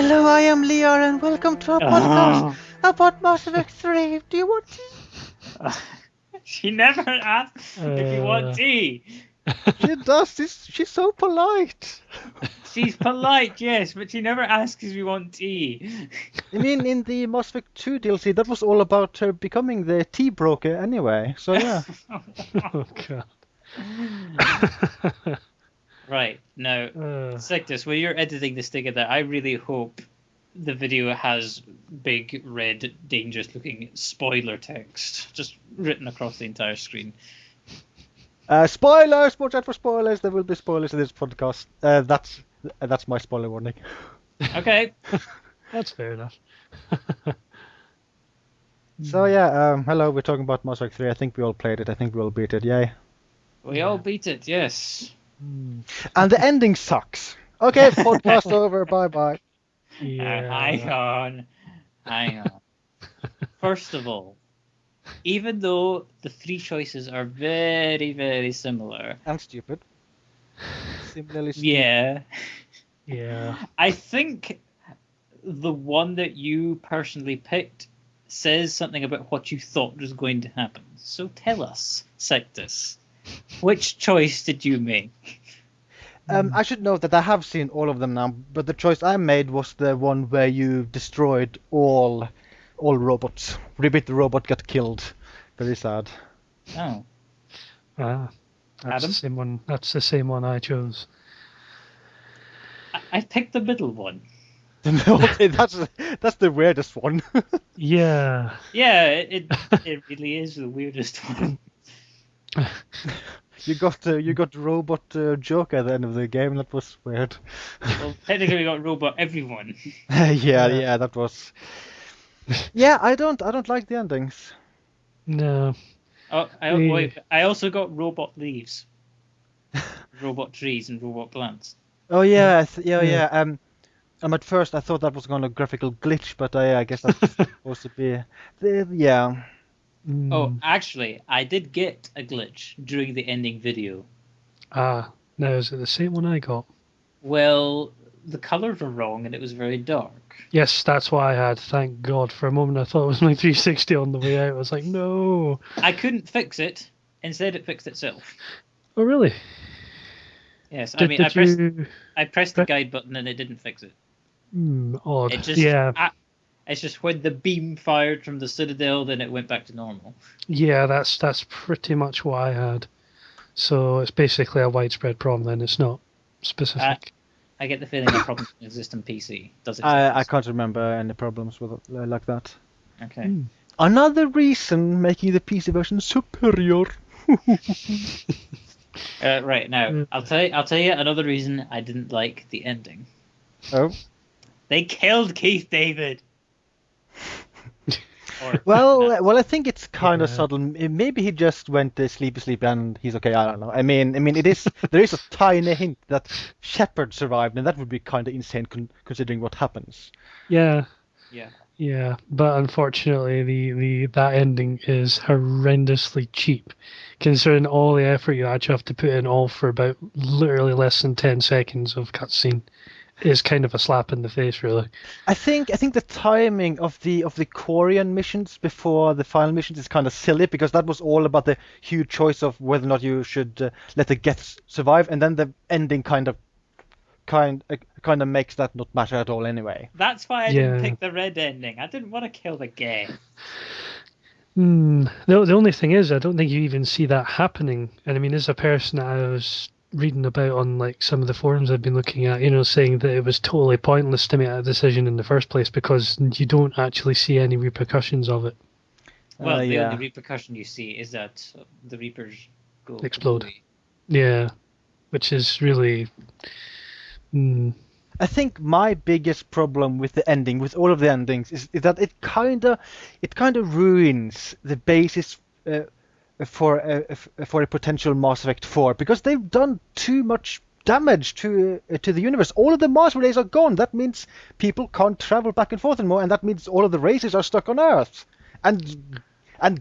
Hello, I am Leon, and welcome to our podcast about Mass Effect 3. Do you want tea? She never asks if you want tea. She does. She's so polite. She's polite, yes, but she never asks if you want tea. I mean, in the Mass Effect 2 DLC, that was all about her becoming the tea broker anyway, so yeah. Oh, God. Right, now, Sictus, when you're editing this together, I really hope the video has big, red, dangerous-looking spoiler text just written across the entire screen. Spoilers! Watch out for spoilers. There will be spoilers in this podcast. That's my spoiler warning. Okay. That's fair enough. So yeah, hello. We're talking about Mass Effect 3. I think we all played it. I think we all beat it. Yay! We all beat it, yes. And the ending sucks. Okay, podcast over. Bye bye. Yeah. Hang on. First of all, even though the three choices are very, very similar. And stupid. Similarly stupid. Yeah. Yeah. I think the one that you personally picked says something about what you thought was going to happen. So tell us, Sictus, which choice did you make? I should note that I have seen all of them now, but the choice I made was the one where you destroyed all robots. Ribbit the robot got killed. Very sad. Oh. That's Adam? the same one. That's the same one I chose. I picked the middle one. Okay, that's the weirdest one. Yeah. Yeah, it really is the weirdest one. You got robot joke at the end of the game. That was weird. Well, technically we got robot everyone. yeah, that was. Yeah, I don't like the endings. No. Oh, I also got robot leaves, robot trees, and robot plants. Oh yeah, yeah. At first I thought that was a graphical glitch, but I guess that's supposed to be. Yeah. Oh, actually, I did get a glitch during the ending video. No, is it the same one I got? Well, the colours were wrong and it was very dark. Yes, that's why I had. Thank God. For a moment I thought it was my 360 on the way out. I was like, no. I couldn't fix it. Instead, it fixed itself. Oh, really? Yes, I pressed the guide button and it didn't fix it. Odd. It's just when the beam fired from the Citadel, then it went back to normal. Yeah, that's pretty much what I had. So it's basically a widespread problem then. It's not specific. I get the feeling that problems exist on PC. Does it? I can't remember any problems with like that. Okay. Another reason making the PC version superior. Right now, I'll tell you another reason I didn't like the ending. Oh. They killed Keith David. Well, I think it's kind of subtle. Maybe he just went sleepy, and he's okay. I don't know. I mean, there is a tiny hint that Shepard survived, and that would be kind of insane considering what happens. Yeah. Yeah. Yeah, but unfortunately, that ending is horrendously cheap, considering all the effort you actually have to put in, all for about literally less than 10 seconds of cutscene. Is kind of a slap in the face, really. I think the timing of the Quarian missions before the final missions is kind of silly, because that was all about the huge choice of whether or not you should let the Geths survive, and then the ending kind of makes that not matter at all anyway. That's why I didn't pick the red ending. I didn't want to kill the Geth. The only thing is, I don't think you even see that happening. And I mean, as a person that I was reading about on like some of the forums I've been looking at, saying that it was totally pointless to make that decision in the first place because you don't actually see any repercussions of it. Well, the only repercussion you see is that the Reapers go explode. Completely. Yeah, which is really. I think my biggest problem with the ending, with all of the endings, is that it kind of ruins the basis for a potential Mass Effect 4, because they've done too much damage to the universe. All of the Mars relays are gone. That means people can't travel back and forth anymore, and that means all of the races are stuck on Earth. And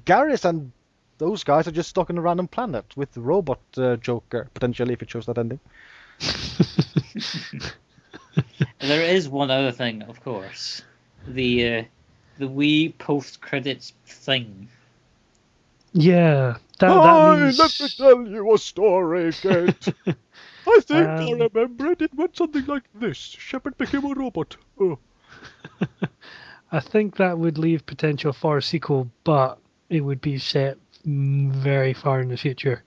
Garrus and those guys are just stuck on a random planet with the robot Joker, potentially, if it shows that ending. There is one other thing, of course. The wee post-credits thing. Yeah, that means... Let me tell you a story, Kate. I think I remember it. It went something like this. Shepard became a robot. Oh. I think that would leave potential for a sequel, but it would be set very far in the future.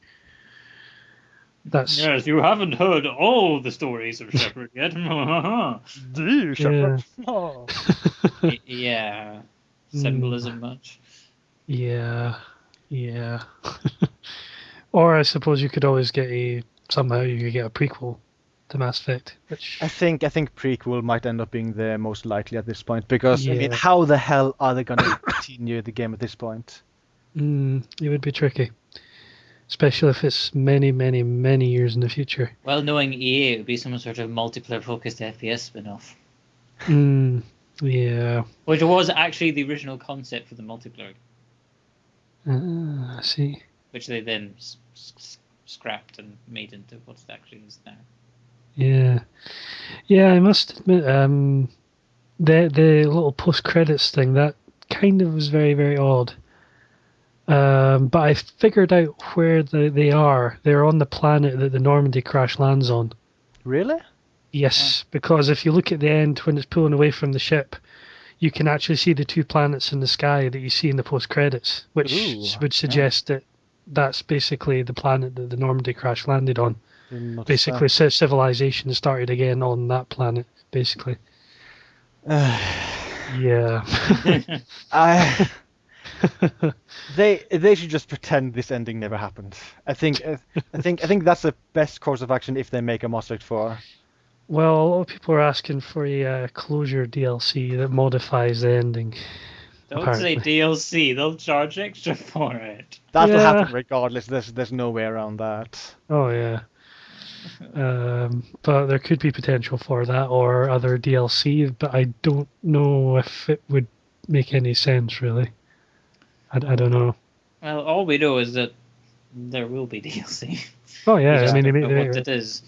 That's... Yes, you haven't heard all the stories of Shepard yet. The Shepard. Oh. Yeah. Symbolism much. Yeah. Or I suppose you could always get somehow you could get a prequel to Mass Effect, which I think prequel might end up being the most likely at this point, because I mean, Yeah. how the hell are they going to continue the game at this point? it would be tricky, especially if it's many, many, many years in the future. Well, knowing EA, it would be some sort of multiplayer-focused FPS spin-off. Yeah. Which was actually the original concept for the multiplayer, I see. which they then scrapped and made into what it actually is now. Yeah. I must admit, the little post credits thing, that kind of was very, very odd. But I figured out where they are. They're on the planet that the Normandy crash lands on. Really? Yes, because if you look at the end when it's pulling away from the ship, you can actually see the two planets in the sky that you see in the post credits, which would suggest that that's basically the planet that the Normandy crash landed on. Basically, civilization started again on that planet, basically. Yeah. They should just pretend this ending never happened. I think that's the best course of action if they make a Mass Effect 4. Well, a lot of people are asking for a closure DLC that modifies the ending. Don't apparently. say DLC, they'll charge extra for it. That'll Yeah. happen regardless. There's no way around that. Oh yeah. But there could be potential for that or other DLC, but I don't know if it would make any sense really. I don't know. Well, all we know is that there will be DLC. Oh yeah, We I mean just they don't know make, what it is.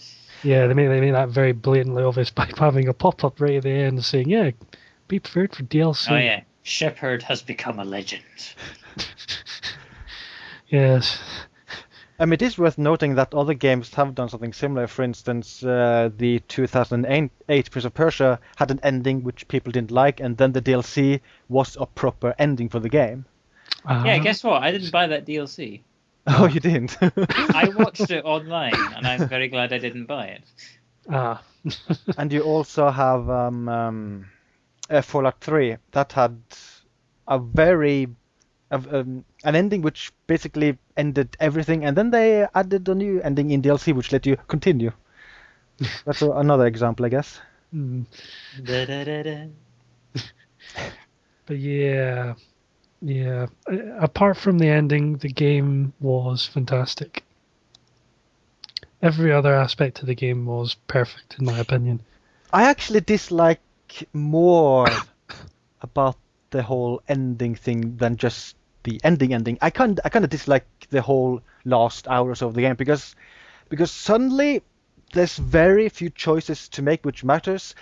yeah, they make that very blatantly obvious by having a pop-up right at the end saying, yeah, be prepared for DLC. Oh yeah, Shepard has become a legend. Yes. I mean, it is worth noting that other games have done something similar. For instance, the 2008 Prince of Persia had an ending which people didn't like, and then the DLC was a proper ending for the game. Yeah, guess what? I didn't buy that DLC. Oh, you didn't? I watched it online, and I'm very glad I didn't buy it. And you also have Fallout 3 that had a very an ending which basically ended everything, and then they added a new ending in DLC which let you continue. That's another example, I guess. Da-da-da-da. But yeah. Apart from the ending, the game was fantastic. Every other aspect of the game was perfect, in my opinion. I actually dislike more about the whole ending thing than just the ending. I kind of dislike the whole last hours of the game because suddenly there's very few choices to make which matters.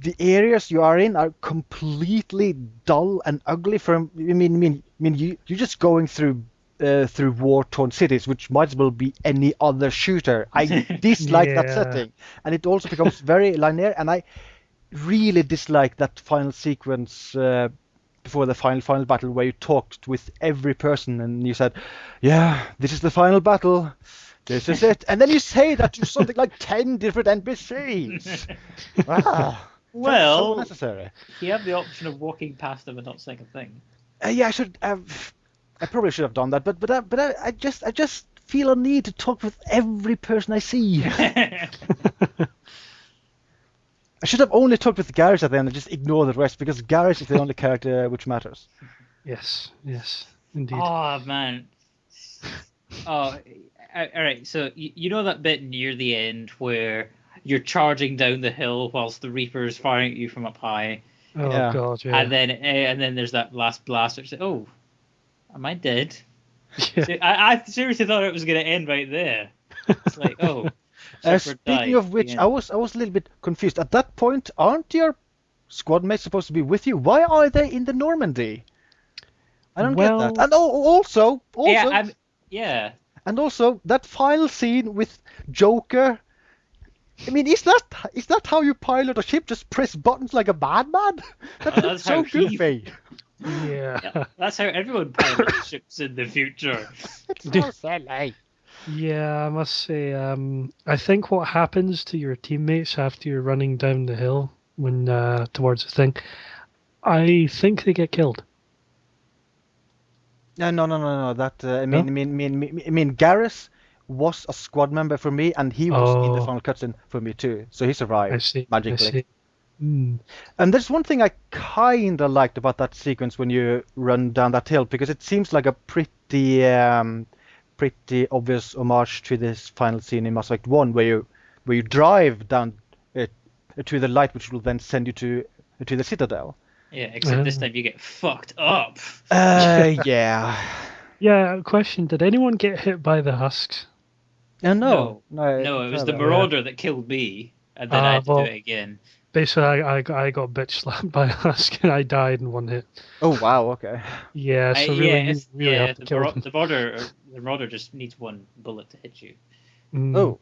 The areas you are in are completely dull and ugly. You're just going through war-torn cities, which might as well be any other shooter. I dislike that setting, and it also becomes very linear. And I really dislike that final sequence before the final battle, where you talked with every person and you said, "Yeah, this is the final battle. This is it," and then you say that to something like 10 different NPCs. Well, so necessary. You have the option of walking past them and not saying a thing. Yeah, I should. I probably should have done that, but I just feel a need to talk with every person I see. I should have only talked with Garrus at the end and just ignore the rest, because Garrus is the only character which matters. Yes, indeed. Oh man. Oh, alright, so you know that bit near the end where you're charging down the hill whilst the Reaper's firing at you from up high? Oh Yeah. god, yeah. And then there's that last blast which says, "Oh, am I dead?" Yeah. So I seriously thought it was going to end right there. It's like, oh, Shepard Speaking died, of which, the I end. was a little bit confused. At that point, aren't your squad mates supposed to be with you? Why are they in the Normandy? I don't get that. Well, And also, Yeah. and also that final scene with Joker. I mean, is that how you pilot a ship? Just press buttons like a madman? That's so how he- goofy. yeah. That's how everyone pilots ships in the future. It's so silly. Yeah, I must say, I think what happens to your teammates after you're running down the hill when towards the thing, I think they get killed. No. That I No? mean, Garrus was a squad member for me, and he was in the Oh, final cutscene for me too. So he I survived see. I magically. see. Mm. And there's one thing I kinda liked about that sequence when you run down that hill, because it seems like a pretty obvious homage to this final scene in Mass Effect 1, where you drive down to the light, which will then send you to the Citadel. Yeah, except this time you get fucked up. Yeah. Yeah, question, did anyone get hit by the husks? No, it was the Marauder that killed me, and then I had to do it again. Basically, I got bitch slapped by a husk and I died in one hit. Oh wow, okay. Yeah, so really have to kill them. The Marauder just needs one bullet to hit you. Mm. Oh.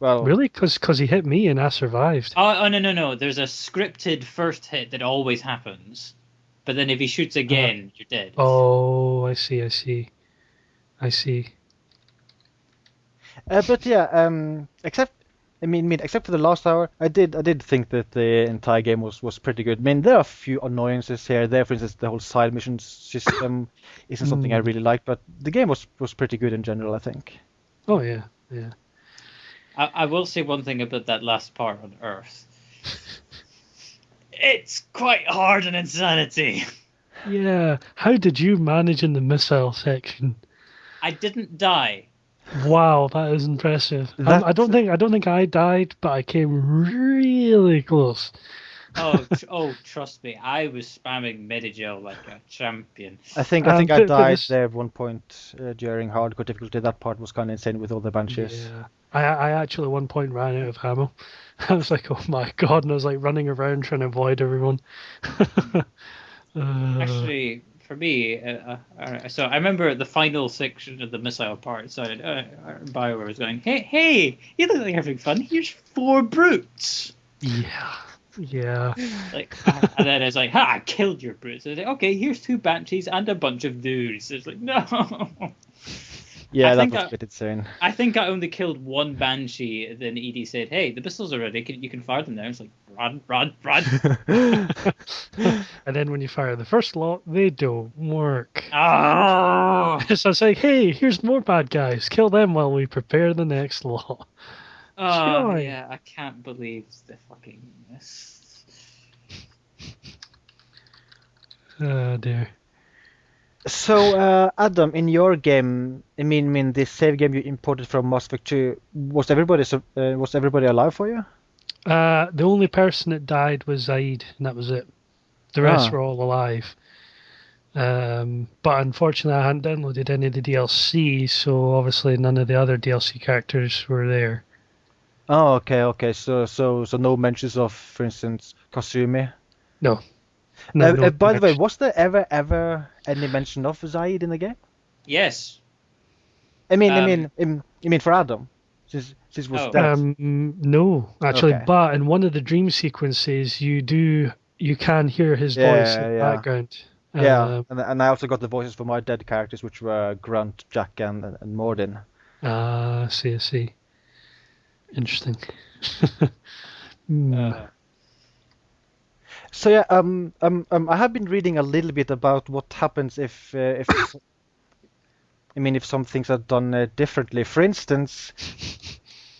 Well, Really? Because he hit me and I survived. Oh, no. There's a scripted first hit that always happens. But then if he shoots again, you're dead. Oh, I see. but yeah, except for the last hour, I did think that the entire game was pretty good. I mean, there are a few annoyances here. There, for instance, the whole side mission system isn't something I really like, but the game was pretty good in general, I think. Oh yeah. I will say one thing about that last part on Earth. It's quite hard on Insanity. Yeah. How did you manage in the missile section? I didn't die. Wow, that is impressive. I don't think I died, but I came really close. Trust me, I was spamming Medigel like a champion. I think I died there at one point during hardcore difficulty. That part was kind of insane with all the banshees. Yeah. I actually at one point ran out of ammo. I was like, oh my god, and I was like running around trying to avoid everyone. Actually, for me, so I remember the final section of the missile part. So BioWare was going, hey, you look like you're having fun. Here's 4 brutes. Yeah. Like, and then it's like, I killed your brutes. So it's like, okay, here's 2 banshees and a bunch of dudes. It's like, no. Yeah, that was a bit insane. I think I only killed 1 banshee. Then Edie said, "Hey, the pistols are ready. You can fire them now." It's like, run. And then when you fire the first lot, they don't work. Oh! So it's like, hey, here's more bad guys. Kill them while we prepare the next lot. Oh, yeah, I can't believe the fucking this. Oh dear. So, Adam, in your game, I mean, the save game you imported from Mass Effect 2, was everybody alive for you? The only person that died was Zaeed, and that was it. The rest were all alive. But unfortunately, I hadn't downloaded any of the DLC, so obviously none of the other DLC characters were there. Oh, okay. So no mentions of, for instance, Kasumi? No. By the way, was there ever any mention of Zaeed in the game? Yes. Um, I mean for Adam, since was dead. No, actually, Okay. but in one of the dream sequences, you can hear his voice in the background. Yeah, and I also got the voices for my dead characters, which were Grunt, Jack, and Mordin. I see. Interesting. So yeah, I have been reading a little bit about what happens if some things are done differently. For instance,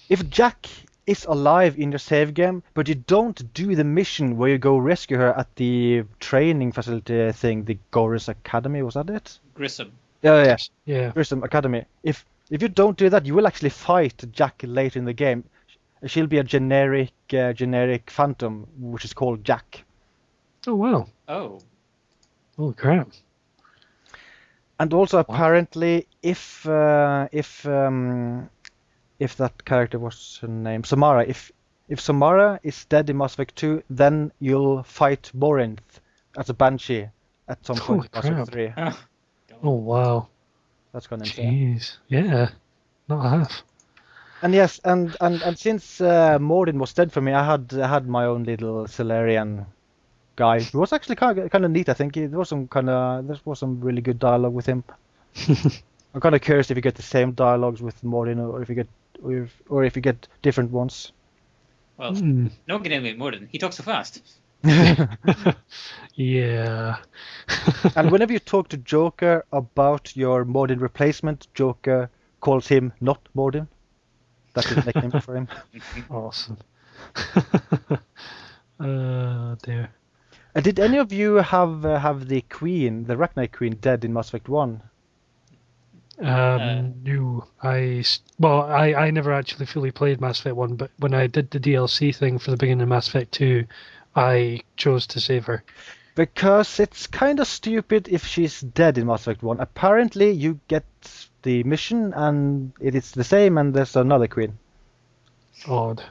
if Jack is alive in your save game, but you don't do the mission where you go rescue her at the training facility thing, the Gorys Academy, was that it? Grissom. Yeah. Yeah. Academy. If you don't do that, you will actually fight Jack later in the game. She'll be a generic phantom, which is called Jack. Oh wow. Oh. Holy crap. And also apparently, if if that character was her name, Samara. If Samara is dead in Mass Effect 2, then you'll fight Morinth as a Banshee at some point in Mass Effect 3. Oh wow. That's kind of insane. Jeez. Yeah. Not half. And yes, and since Mordin was dead for me, I had my own little Solarian guy. It was actually kind of neat. I think there was some really good dialogue with him. I'm kind of curious if you get the same dialogues with Mordin, or if you get different ones. Well, no getting with Mordin. He talks so fast. Yeah. And whenever you talk to Joker about your Mordin replacement, Joker calls him not Mordin. That's his nickname for him. Awesome. Dear. Did any of you have the Queen, the Arachnite Queen, dead in Mass Effect 1? No. I never actually fully played Mass Effect 1, but when I did the DLC thing for the beginning of Mass Effect 2, I chose to save her. Because it's kind of stupid if she's dead in Mass Effect 1. Apparently, you get the mission and it is the same, and there's another Queen. Odd.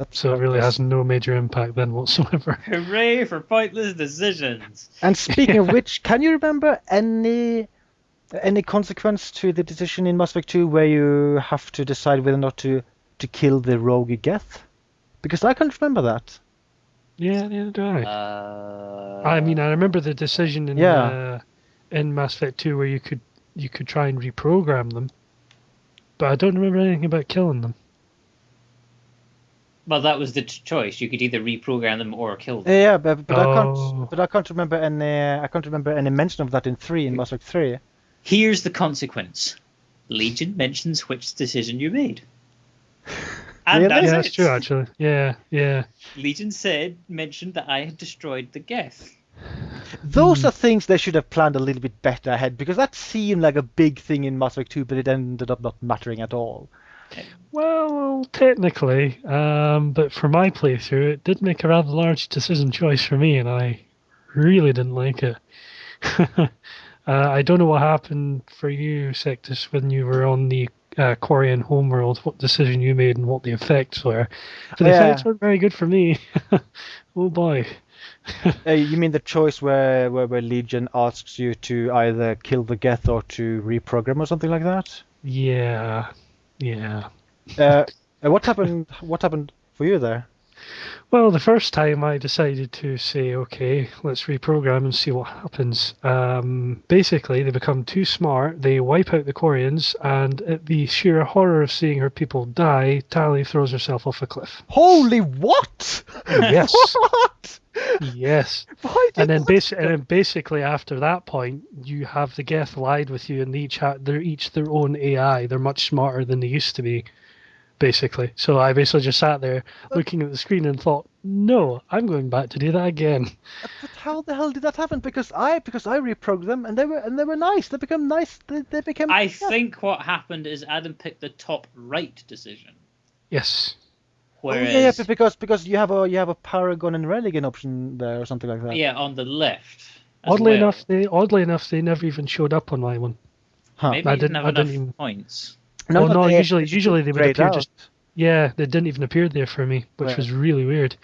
So it really has no major impact then whatsoever. Hooray for pointless decisions! And speaking of which, can you remember any consequence to the decision in Mass Effect 2 where you have to decide whether or not to kill the rogue Geth? Because I can't remember that. Yeah, neither do I. I mean, I remember the decision in Mass Effect 2 where you could try and reprogram them, but I don't remember anything about killing them. Well, that was the choice. You could either reprogram them or kill them. Yeah, but I can't remember any mention of that in Mass Effect 3. Here's the consequence. Legion mentions which decision you made. And Really? Yeah, that's true, actually. Yeah. Legion mentioned that I had destroyed the Geth. Those are things they should have planned a little bit better ahead, because that seemed like a big thing in Mass Effect 2, but it ended up not mattering at all. Well, technically, but for my playthrough, it did make a rather large decision choice for me, and I really didn't like it. I don't know what happened for you, Sectus, when you were on the Quarian homeworld, what decision you made and what the effects were. But the effects weren't very good for me. Oh boy. You mean the choice where Legion asks you to either kill the Geth or to reprogram or something like that? Yeah. What happened for you there? Well, the first time I decided to say, okay, let's reprogram and see what happens. Basically, they become too smart, they wipe out the Quarians, and at the sheer horror of seeing her people die, Tali throws herself off a cliff. Holy what? Yes. What? Yes. And then basically after that point, you have the Geth allied with you, and they're each their own AI. They're much smarter than they used to be, basically. So I basically just sat there looking at the screen and thought, no, I'm going back to do that again. But how the hell did that happen? Because I reprogrammed them and they were nice. They became nice. They became. I think what happened is Adam picked the top right decision. Yes. Whereas, but because you have a Paragon and Religion option there or something like that. Yeah, on the left. Oddly enough, they never even showed up on my one. Huh. Maybe I you didn't have enough even... points. No, usually they would appear out. just. Yeah, they didn't even appear there for me, which was really weird.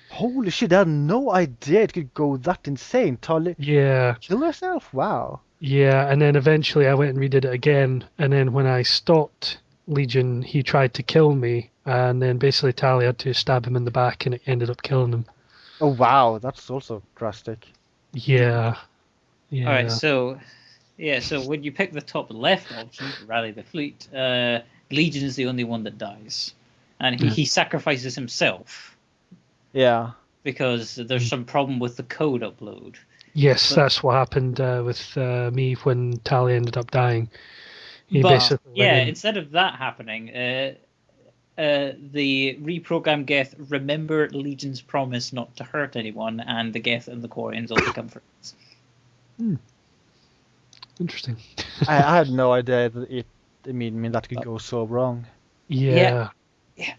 Holy shit! I had no idea it could go that insane. Tali. Yeah. Kill herself? Wow. Yeah, and then eventually I went and redid it again, and then when I stopped Legion, he tried to kill me, and then basically Tali had to stab him in the back, and it ended up killing him. Oh wow, that's also drastic. Yeah. Alright, so when you pick the top left option, rally the fleet, Legion is the only one that dies. And he sacrifices himself. Yeah. Because there's some problem with the code upload. Yes, that's what happened with me when Tali ended up dying. Instead of that happening, the reprogrammed Geth remember Legion's promise not to hurt anyone, and the Geth and the Quarians all become friends. Interesting. I had no idea that that could go so wrong. Yeah.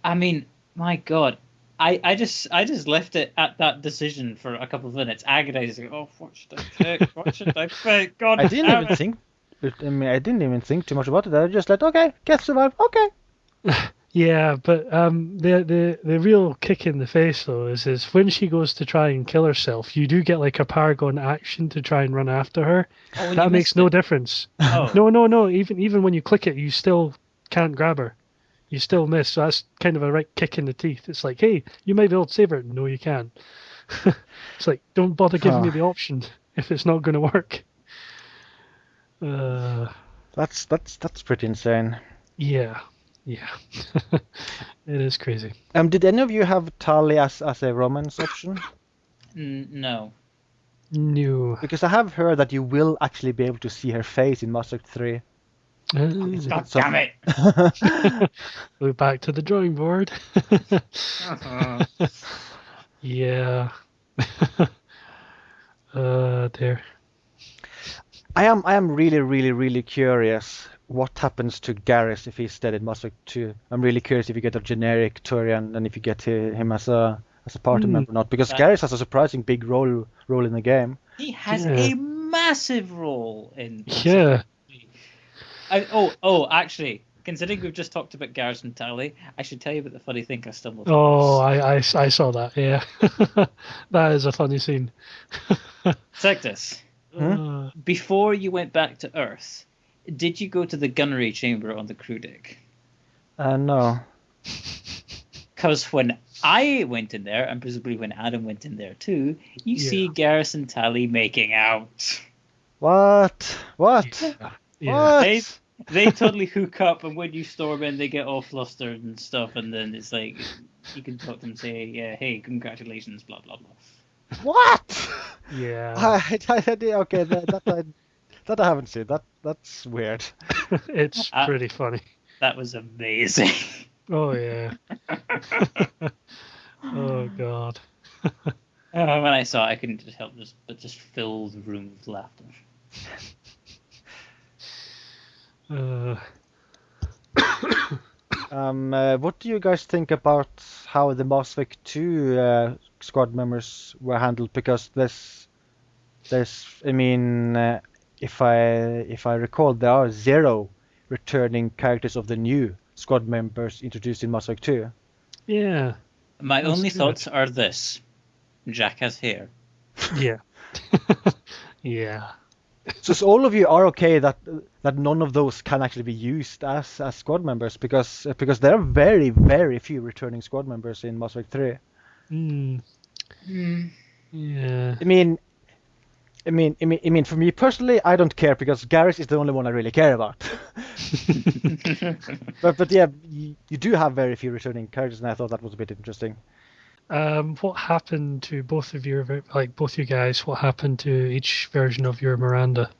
I mean, my God. I just left it at that decision for a couple of minutes, agonizing. Oh, what should I pick? What should I pick? God, I didn't even think too much about it. I just let, okay, Geth survive. Okay. Yeah, but the real kick in the face though is when she goes to try and kill herself, you do get like a Paragon action to try and run after her. Oh, and you That makes missed no it. difference. Oh. No. Even when you click it, you still can't grab her. You still miss. So that's kind of a right kick in the teeth. It's like, hey, you might be able to save her. No, you can't. It's like, don't bother giving me the option if it's not going to work. That's pretty insane. Yeah. It is crazy. Did any of you have Tali as a romance option? No. No. Because I have heard that you will actually be able to see her face in Mass Effect 3. God damn it! We're back to the drawing board. Yeah. There. I am really curious what happens to Garrus if he's dead in Mass Effect 2. I'm really curious if you get a generic Turian and if you get him as a party member or not, because Garrus has a surprising big role in the game. He has a massive role in. Yeah. Actually, considering we've just talked about Garrus and Tali, I should tell you about the funny thing I stumbled across. I saw that. Yeah, that is a funny scene. Check this. Before you went back to Earth, did you go to the gunnery chamber on the crew deck? No. Because when I went in there, and presumably when Adam went in there too, you see Garrus and Tali making out. What? Yeah. What? They totally hook up, and when you storm in, they get all flustered and stuff, and then it's like, you can talk to them and say, yeah, hey, congratulations, blah, blah, blah. What? Yeah. Okay, that I haven't seen. That's weird. It's pretty funny. That was amazing. Oh, yeah. Oh, God. When I saw it, I couldn't just help but just fill the room with laughter. What do you guys think about how the Mass Effect 2 squad members were handled? Because I mean, if I recall, there are 0 returning characters of the new squad members introduced in Mass Effect 2. Yeah. My only thoughts are this: Jack has hair. Yeah. Yeah. So all of you are okay that none of those can actually be used as squad members because there are very few returning squad members in Mass Effect 3. Yeah. I mean, for me personally, I don't care because Garrus is the only one I really care about. but yeah, you do have very few returning characters, and I thought that was a bit interesting. What happened to both you guys? What happened to each version of your Miranda?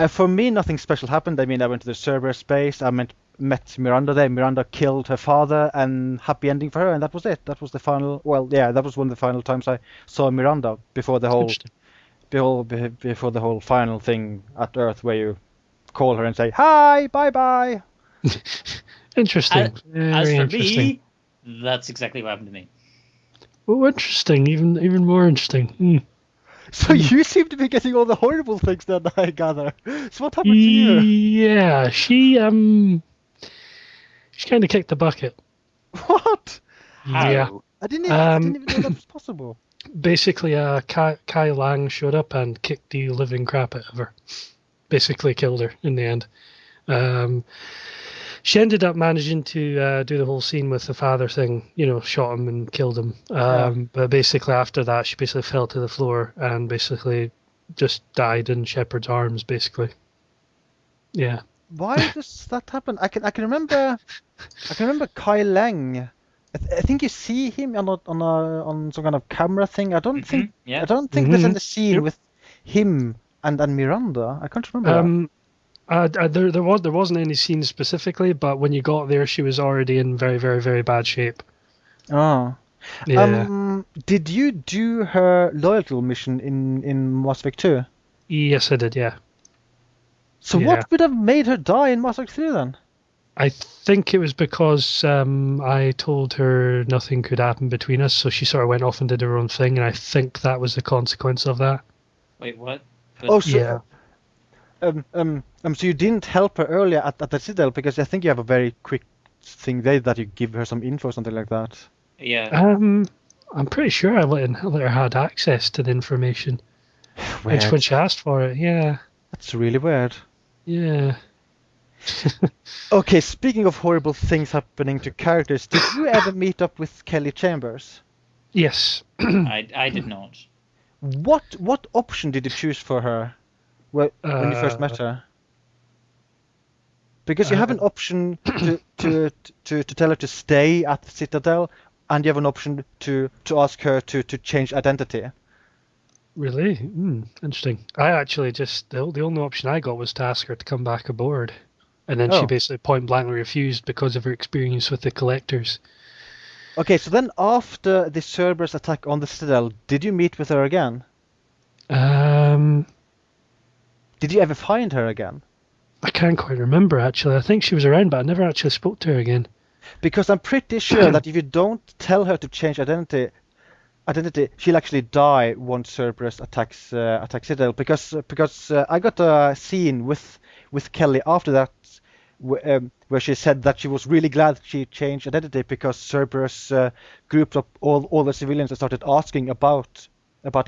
For me, nothing special happened. I mean, I went to the Cerberus base. I met Miranda there. Miranda killed her father, and happy ending for her, and that was it. That was the final. Well, yeah, that was one of the final times I saw Miranda before the whole final thing at Earth, where you call her and say hi, bye. Interesting. As for me, that's exactly what happened to me. Oh, interesting. Even more interesting. So you seem to be getting all the horrible things then, I gather. So what happened to you? Yeah, she kind of kicked the bucket. What? How? Yeah. I didn't even know that was possible. Basically, Kai Lang showed up and kicked the living crap out of her. Basically killed her in the end. She ended up managing to do the whole scene with the father thing, shot him and killed him. But basically after that, she basically fell to the floor and basically just died in Shepard's arms, basically. Yeah. Why does that happen? I can remember Kai Lang. I think you see him on some kind of camera thing. I don't think there's any scene with him and Miranda. I can't remember. There wasn't any scene specifically, but when you got there, she was already in very, very, very bad shape. Oh. Yeah. Did you do her loyalty mission in Mass Effect 2? Yes, I did, yeah. So what would have made her die in Mass Effect 3 then? I think it was because I told her nothing could happen between us, so she sort of went off and did her own thing, and I think that was the consequence of that. Wait, what? Yeah. So you didn't help her earlier at the Citadel because I think you have a very quick thing there that you give her some info or something like that? Yeah. I'm pretty sure I let her had access to the information. When she asked for it, yeah. That's really weird. Yeah. Okay, speaking of horrible things happening to characters, did you ever meet up with Kelly Chambers? Yes. I did not. What option did you choose for her when you first met her? Because you have an option to tell her to stay at the Citadel, and you have an option to ask her to change identity. Really? Interesting. I actually just the only option I got was to ask her to come back aboard, and then she basically point blankly refused because of her experience with the collectors. Okay, so then after the Cerberus attack on the Citadel, did you meet with her again? Did you ever find her again? I can't quite remember, actually. I think she was around, but I never actually spoke to her again. Because I'm pretty sure that if you don't tell her to change identity, she'll actually die once Cerberus attacks Citadel. Because I got a scene with Kelly after that where she said that she was really glad she changed identity because Cerberus grouped up all the civilians and started asking about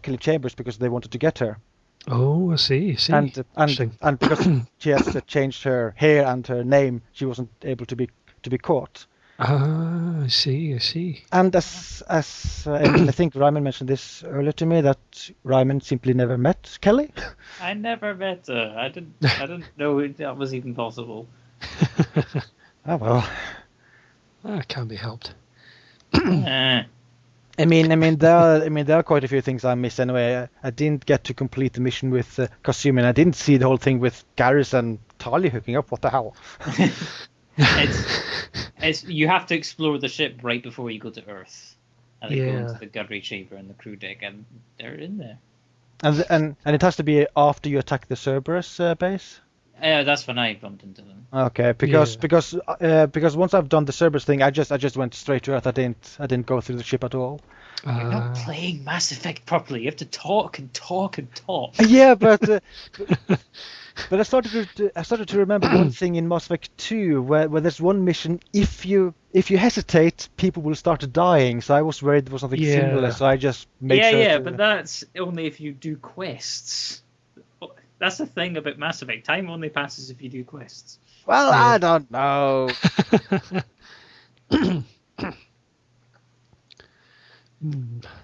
Kelly Chambers because they wanted to get her. Oh, I see. And because she has changed her hair and her name, she wasn't able to be caught. Ah, I see. And as I think Ryman mentioned this earlier to me, that Ryman simply never met Kelly. I never met her. I didn't know that was even possible. Oh well. That can't be helped. I mean, there are quite a few things I missed anyway. I didn't get to complete the mission with Kasumi, and I didn't see the whole thing with Garrus and Tali hooking up. What the hell? It's you have to explore the ship right before you go to Earth, and then go into the gunnery chamber and the crew deck, and they're in there. And it has to be after you attack the Cerberus base. That's when I bumped into them. Okay, because once I've done the Cerberus thing, I just went straight to Earth. I didn't go through the ship at all. You're not playing Mass Effect properly. You have to talk and talk and talk. Yeah, but I started to remember one thing in Mass Effect 2 where there's one mission. If you hesitate, people will start dying. So I was worried there was something similar. So I just made sure. Yeah, but that's only if you do quests. That's the thing about Mass Effect. Time only passes if you do quests. Well, I don't know.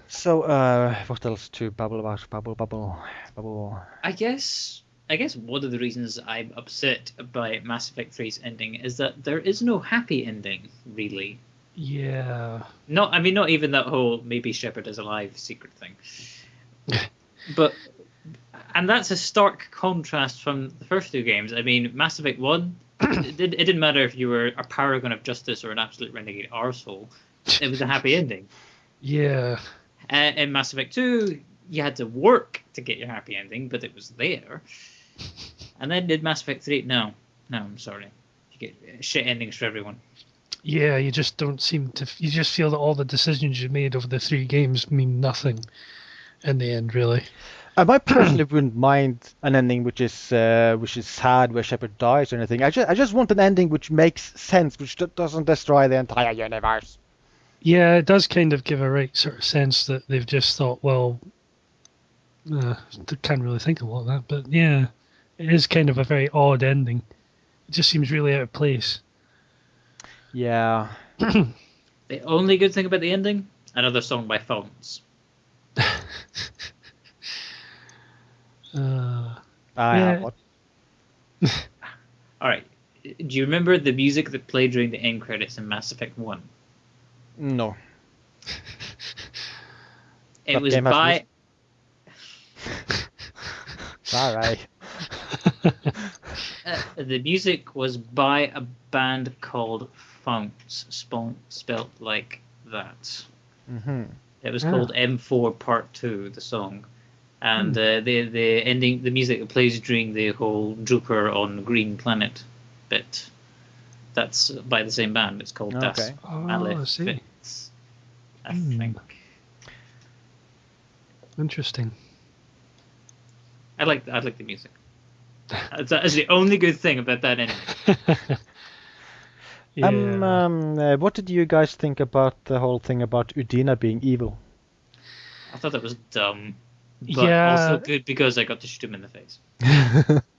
So, what else to babble about? Babble. I guess one of the reasons I'm upset by Mass Effect 3's ending is that there is no happy ending, really. Yeah. Not even that whole maybe Shepard is alive secret thing. And that's a stark contrast from the first two games. I mean, Mass Effect 1, it didn't matter if you were a paragon of justice or an absolute renegade arsehole. It was a happy ending. Yeah. In Mass Effect 2, you had to work to get your happy ending, but it was there. And then did Mass Effect 3? No, I'm sorry. You get shit endings for everyone. Yeah, you just don't seem to... You just feel that all the decisions you made over the 3 games mean nothing in the end, really. I personally wouldn't mind an ending which is sad, where Shepard dies or anything. I just want an ending which makes sense, which doesn't destroy the entire universe. Yeah, it does kind of give a right sort of sense that they've just thought, well, I can't really think of all that, but yeah, it is kind of a very odd ending. It just seems really out of place. Yeah. The only good thing about the ending, another song by Phones. What? Alright. Do you remember the music that played during the end credits in Mass Effect 1? No. It was by... Alright. The music was by a band called Founts, spelt like that. Mm-hmm. It was called M4 Part 2, the song. And the ending, the music that plays during the whole Drooper on Green Planet bit, that's by the same band. It's called Das Malefits, I think. Interesting. I like the music. That's the only good thing about that ending. Yeah. What did you guys think about the whole thing about Udina being evil? I thought that was dumb, but Yeah. also good because I got to shoot him in the face.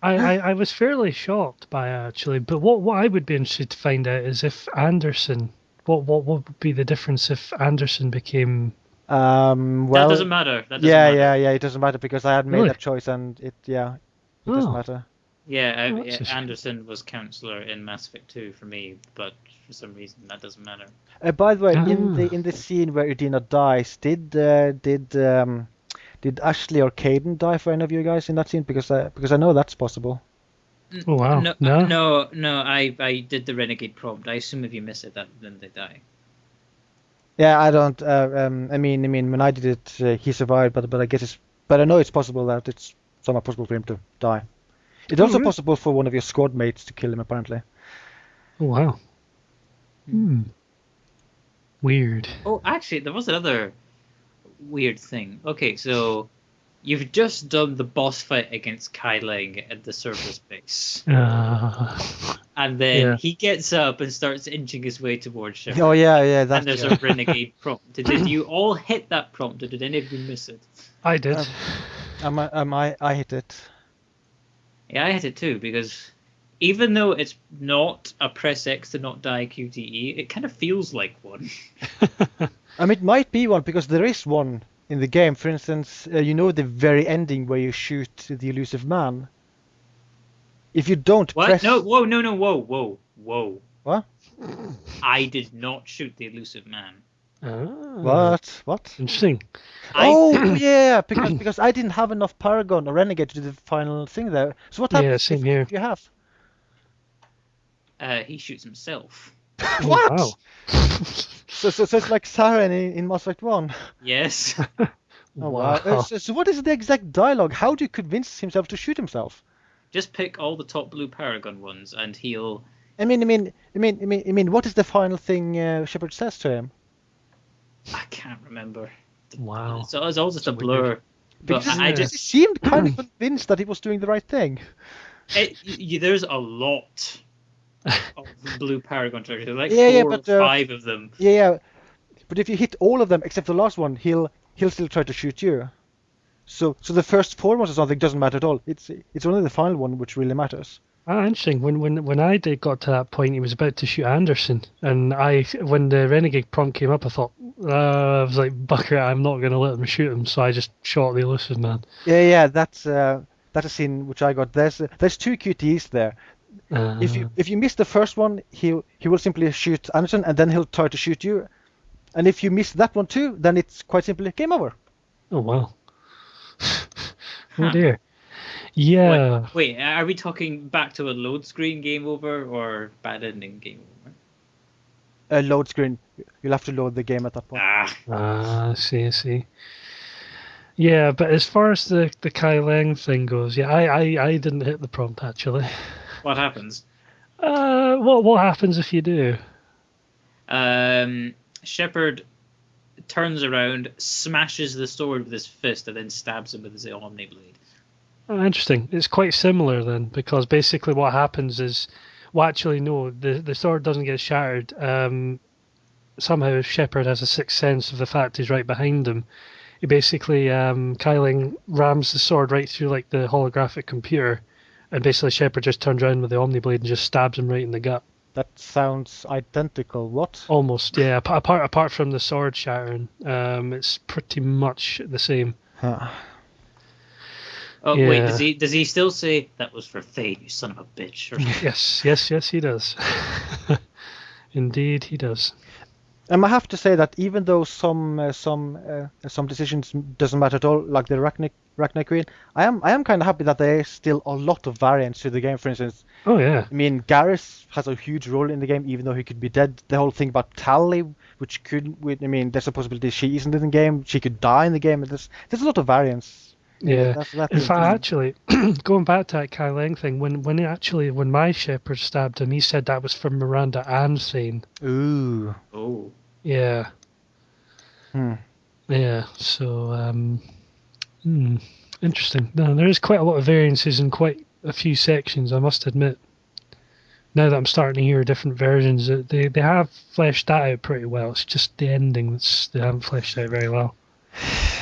I was fairly shocked by it, actually, but what I would be interested to find out is if Anderson, what would be the difference if Anderson became... Well, that doesn't matter. That doesn't yeah, matter. it doesn't matter because I had made Really? that choice and it doesn't Oh, matter. Yeah, Oh, that's a shame. Anderson was counselor in Mass Effect 2 for me, but for some reason that doesn't matter. By the way, Ah. in the scene where Udina dies, did Ashley or Caden die for any of you guys in that scene? Because I know that's possible. Oh, wow. No. I did the renegade prompt. I assume if you miss it, then they die. Yeah, I don't. I mean, when I did it, he survived, but I guess but I know it's possible that it's somehow possible for him to die. It's also really? possible for one of your squad mates to kill him, apparently. Oh, wow. Weird. Oh, actually, there was another weird thing. Okay, so you've just done the boss fight against Kai Ling at the Cerberus base. And then he gets up and starts inching his way towards Shepard. Oh, yeah, and there's a renegade prompt. Did you all hit that prompt, or did any of you miss it? I did. I hit it. Yeah, I hit it too, because even though it's not a press X to not die QTE, it kind of feels like one. I mean, it might be one, because there is one in the game. For instance, the very ending where you shoot the elusive man. If you don't What? press... No, whoa. What? I did not shoot the elusive man. What? Interesting. Yeah, because I didn't have enough Paragon or Renegade to do the final thing there. So what happens same here. if you have? He shoots himself. What? Wow. So it's like Sarah in Mass Effect 1. Yes. Oh, wow. So what is the exact dialogue? How do you convince himself to shoot himself? Just pick all the top blue Paragon ones, and he'll... I mean, what is the final thing Shepard says to him? I can't remember. Wow. So it's all just a blur. But Because I he seemed kind of convinced that he was doing the right thing. There's a lot of blue Paragon treasures. Like 4 or 5 of them. Yeah. But if you hit all of them except the last one, he'll still try to shoot you. So the first 4 ones or something doesn't matter at all. It's only the final one which really matters. Interesting. When I got to that point, he was about to shoot Anderson, and when the Renegade prompt came up, I thought, I was like, "Bucker, I'm not going to let him shoot him," so I just shot the elusive man. Yeah. That's a scene which I got. There's 2 QTEs there. If you miss the first one, he will simply shoot Anderson, and then he'll try to shoot you. And if you miss that one too, then it's quite simply game over. Oh wow. Oh dear. Yeah. Wait, are we talking back to a load screen game over or bad ending game over? A load screen. You'll have to load the game at that point. I see. Yeah, but as far as the Kai Lang thing goes, yeah, I didn't hit the prompt actually. What happens? What happens if you do? Shepard turns around, smashes the sword with his fist, and then stabs him with his Omni Blade. Oh, interesting. It's quite similar then, because basically what happens is, well, actually no, the sword doesn't get shattered. Somehow Shepard has a sixth sense of the fact he's right behind him. He basically, Kyling rams the sword right through like the holographic computer, and basically Shepard just turns around with the Omniblade and just stabs him right in the gut. That sounds identical. What? Almost, yeah. Apart from the sword shattering, it's pretty much the same. Huh. Oh yeah. Wait, does he still say that was for Thane, you son of a bitch? Or Yes, he does. Indeed, he does. I have to say that even though some decisions doesn't matter at all, like the Rachni Queen, I am kind of happy that there is still a lot of variance to the game. For instance, oh yeah, I mean Garrus has a huge role in the game, even though he could be dead. The whole thing about Tali, which could, I mean, there's a possibility she isn't in the game, she could die in the game. There's a lot of variance. Yeah. That's in fact, actually, going back to that Kai Lang thing, when my Shepherd stabbed him, he said that was from Miranda and Thane. Ooh. Oh. Yeah. Yeah. So, interesting. No, there is quite a lot of variances in quite a few sections, I must admit. now that I'm starting to hear different versions, they have fleshed that out pretty well. It's just the ending they haven't fleshed out very well.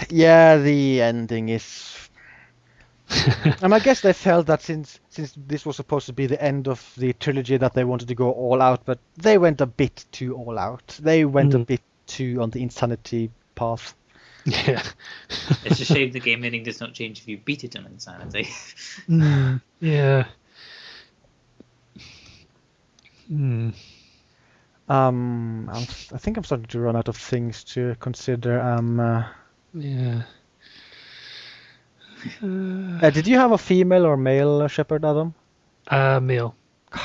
Yeah, the ending is. And I guess they felt that since this was supposed to be the end of the trilogy, that they wanted to go all out, but they went a bit too all out. They went a bit too on the insanity path. Yeah. It's a shame the game ending does not change if you beat it on insanity. Yeah. I think I'm starting to run out of things to consider. Yeah. Did you have a female or male shepherd, Adam? Male.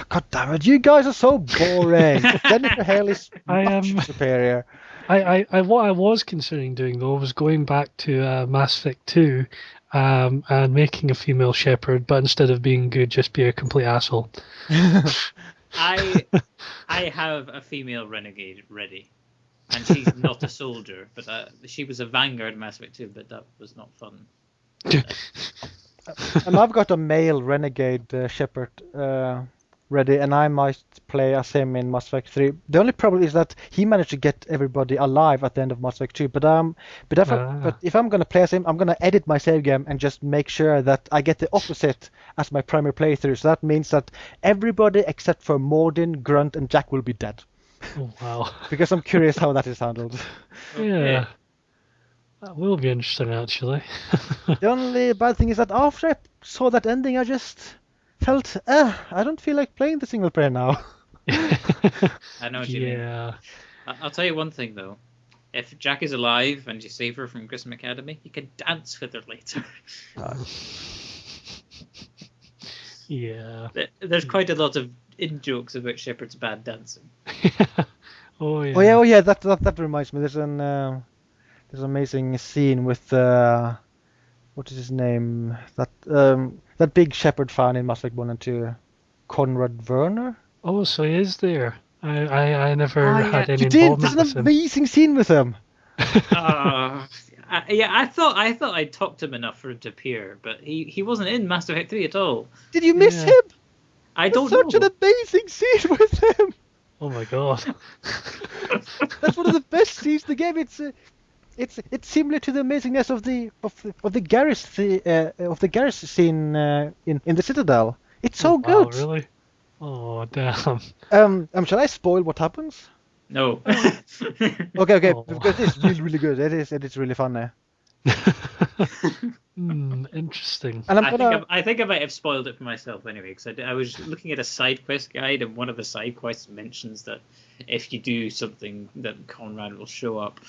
God damn it! You guys are so boring. Jennifer Hale is much superior. What I was considering doing though was going back to Mass Effect 2, and making a female shepherd, but instead of being good, just be a complete asshole. I have a female renegade ready, and she's not a soldier, but she was a vanguard in Mass Effect 2, but that was not fun. And I've got a male renegade shepherd ready, and I might play as him in Mass Effect 3. The only problem is that he managed to get everybody alive at the end of Mass Effect 2. But if I'm gonna play as him, I'm gonna edit my save game and just make sure that I get the opposite as my primary playthrough. So that means that everybody except for Mordin, Grunt, and Jack will be dead. Oh wow! Because I'm curious how that is handled. Yeah. That will be interesting, actually. The only bad thing is that after I saw that ending, I just felt, I don't feel like playing the single player now. I know what you mean. Yeah. I'll tell you one thing, though. If Jack is alive and you save her from Grissom Academy, you can dance with her later. Yeah. There's quite a lot of in-jokes about Shepard's bad dancing. Oh yeah. Oh yeah. That reminds me. There's an amazing scene with what is his name? That big shepherd fan in Mass Effect 1 and 2, Conrad Werner. Oh, so he is there. I never had any You did. involvement There's with an him. amazing scene with him. I thought I'd talked to him enough for him to appear, but he wasn't in Mass Effect 3 at all. Did you miss him? I don't know. Such an amazing scene with him. Oh my god. That's one of the best scenes in the game. It's similar to the amazingness of the Garrus scene in the Citadel. It's so good. Wow, really? Oh damn. Shall I spoil what happens? No. Okay, Oh. because it's really good. It's really fun there. Interesting. And I think I might have spoiled it for myself anyway, because I was looking at a side quest guide, and one of the side quests mentions that if you do something, that Conrad will show up.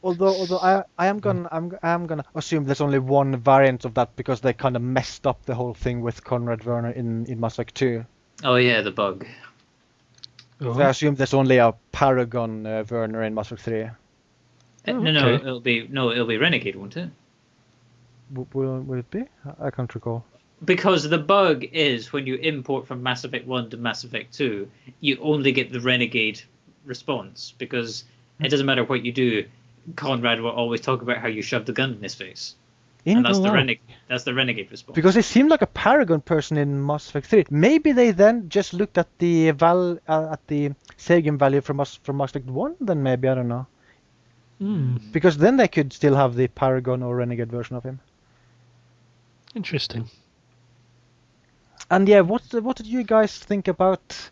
Although I am gonna assume there's only one variant of that, because they kind of messed up the whole thing with Conrad Werner in Mass Effect 2. Oh yeah, the bug. So I assume there's only a Paragon Werner in Mass Effect 3. No, it'll be Renegade, won't it? Will it be? I can't recall. Because the bug is when you import from Mass Effect 1 to Mass Effect 2, you only get the Renegade response, because it doesn't matter what you do, Conrad will always talk about how you shoved the gun in his face. And that's the Renegade response. Because he seemed like a Paragon person in Mass Effect 3. Maybe they then just looked at the save game value from Mass Effect 1, then maybe, I don't know. Because then they could still have the Paragon or Renegade version of him. Interesting. And yeah, what did you guys think about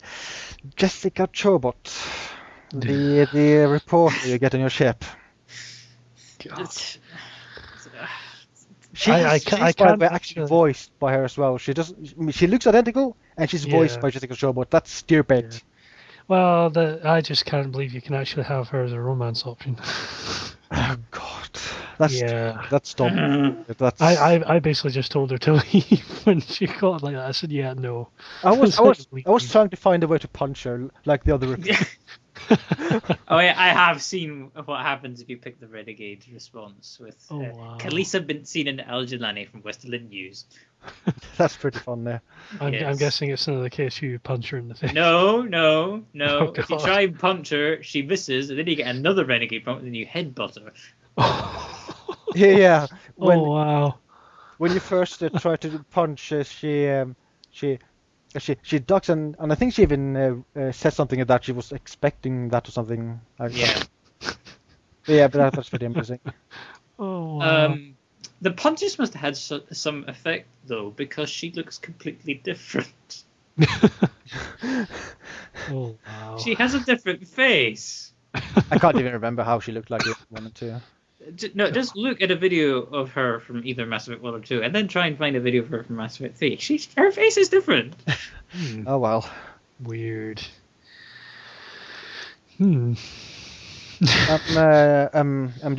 Jessica Chobot? The reporter you get on your ship. God. She's actually voiced by her as well. She looks identical, and she's voiced by Jessica Chobot. That's stupid. Yeah. Well, I just can't believe you can actually have her as a romance option. Oh God, that's dumb. I basically just told her to leave when she got like that. I said, yeah, no. I was trying to find a way to punch her like the other. Oh yeah, I have seen what happens if you pick the Renegade response with Kalisa been seen in Al-Jalani from Westerland News. That's pretty fun there. I'm guessing it's another case you punch her in the face. No. Oh, if you try and punch her, she misses, and then you get another Renegade prompt, and then you headbutt her. Yeah. Wow. when you first try to punch, she ducks, and I think she even said something that she was expecting that or something. Yeah. Yeah, but that was pretty amusing. Oh, wow. The punches must have had some effect though, because she looks completely different. Oh, wow. She has a different face. I can't even remember how she looked like in 1 and 2. No, just look at a video of her from either Mass Effect 1 or 2, and then try and find a video of her from Mass Effect 3. Her face is different. Oh well. Weird. Did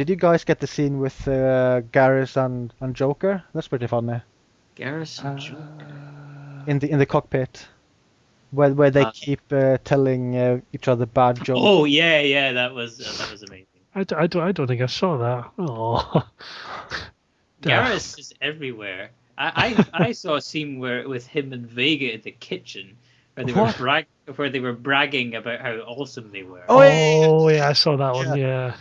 you guys get the scene with Garrus and Joker? That's pretty funny. Garrus and Joker. In the cockpit, where they keep telling each other bad jokes. Oh yeah, that was amazing. I don't think I saw that. Oh. Garrus is everywhere. I saw a scene with him and Vega in the kitchen where they were bragging about how awesome they were. Oh yeah, I saw that one. Yeah.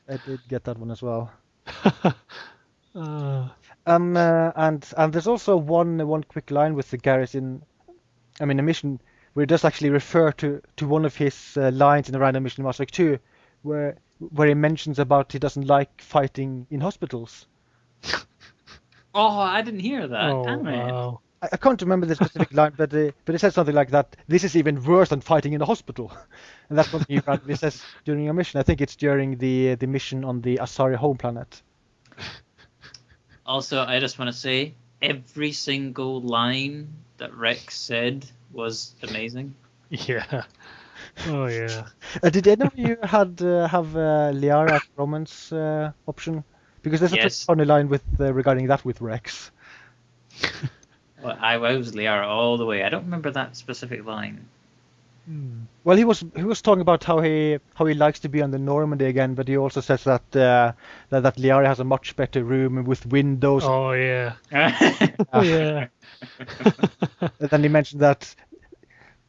I did get that one as well. Uh, And there's also one quick line with the Garrus a mission where he does actually refer to one of his lines in the random mission in Mass Effect 2, where he mentions about he doesn't like fighting in hospitals. Oh, I didn't hear that. oh, Damn it. wow. I can't remember the specific line, but it says something like that. This is even worse than fighting in a hospital, and that's what he randomly says during a mission. I think it's during the mission on the Asari home planet. Also, I just want to say, every single line that Rex said was amazing. Yeah. Oh yeah. Did any of you have Liara as romance option? Because there's a funny line with regarding that with Rex. Well, I was Liara all the way. I don't remember that specific line. Well, he was talking about how he likes to be on the Normandy again, but he also says that that Liara has a much better room with windows. Oh yeah. Oh yeah. And then he mentioned that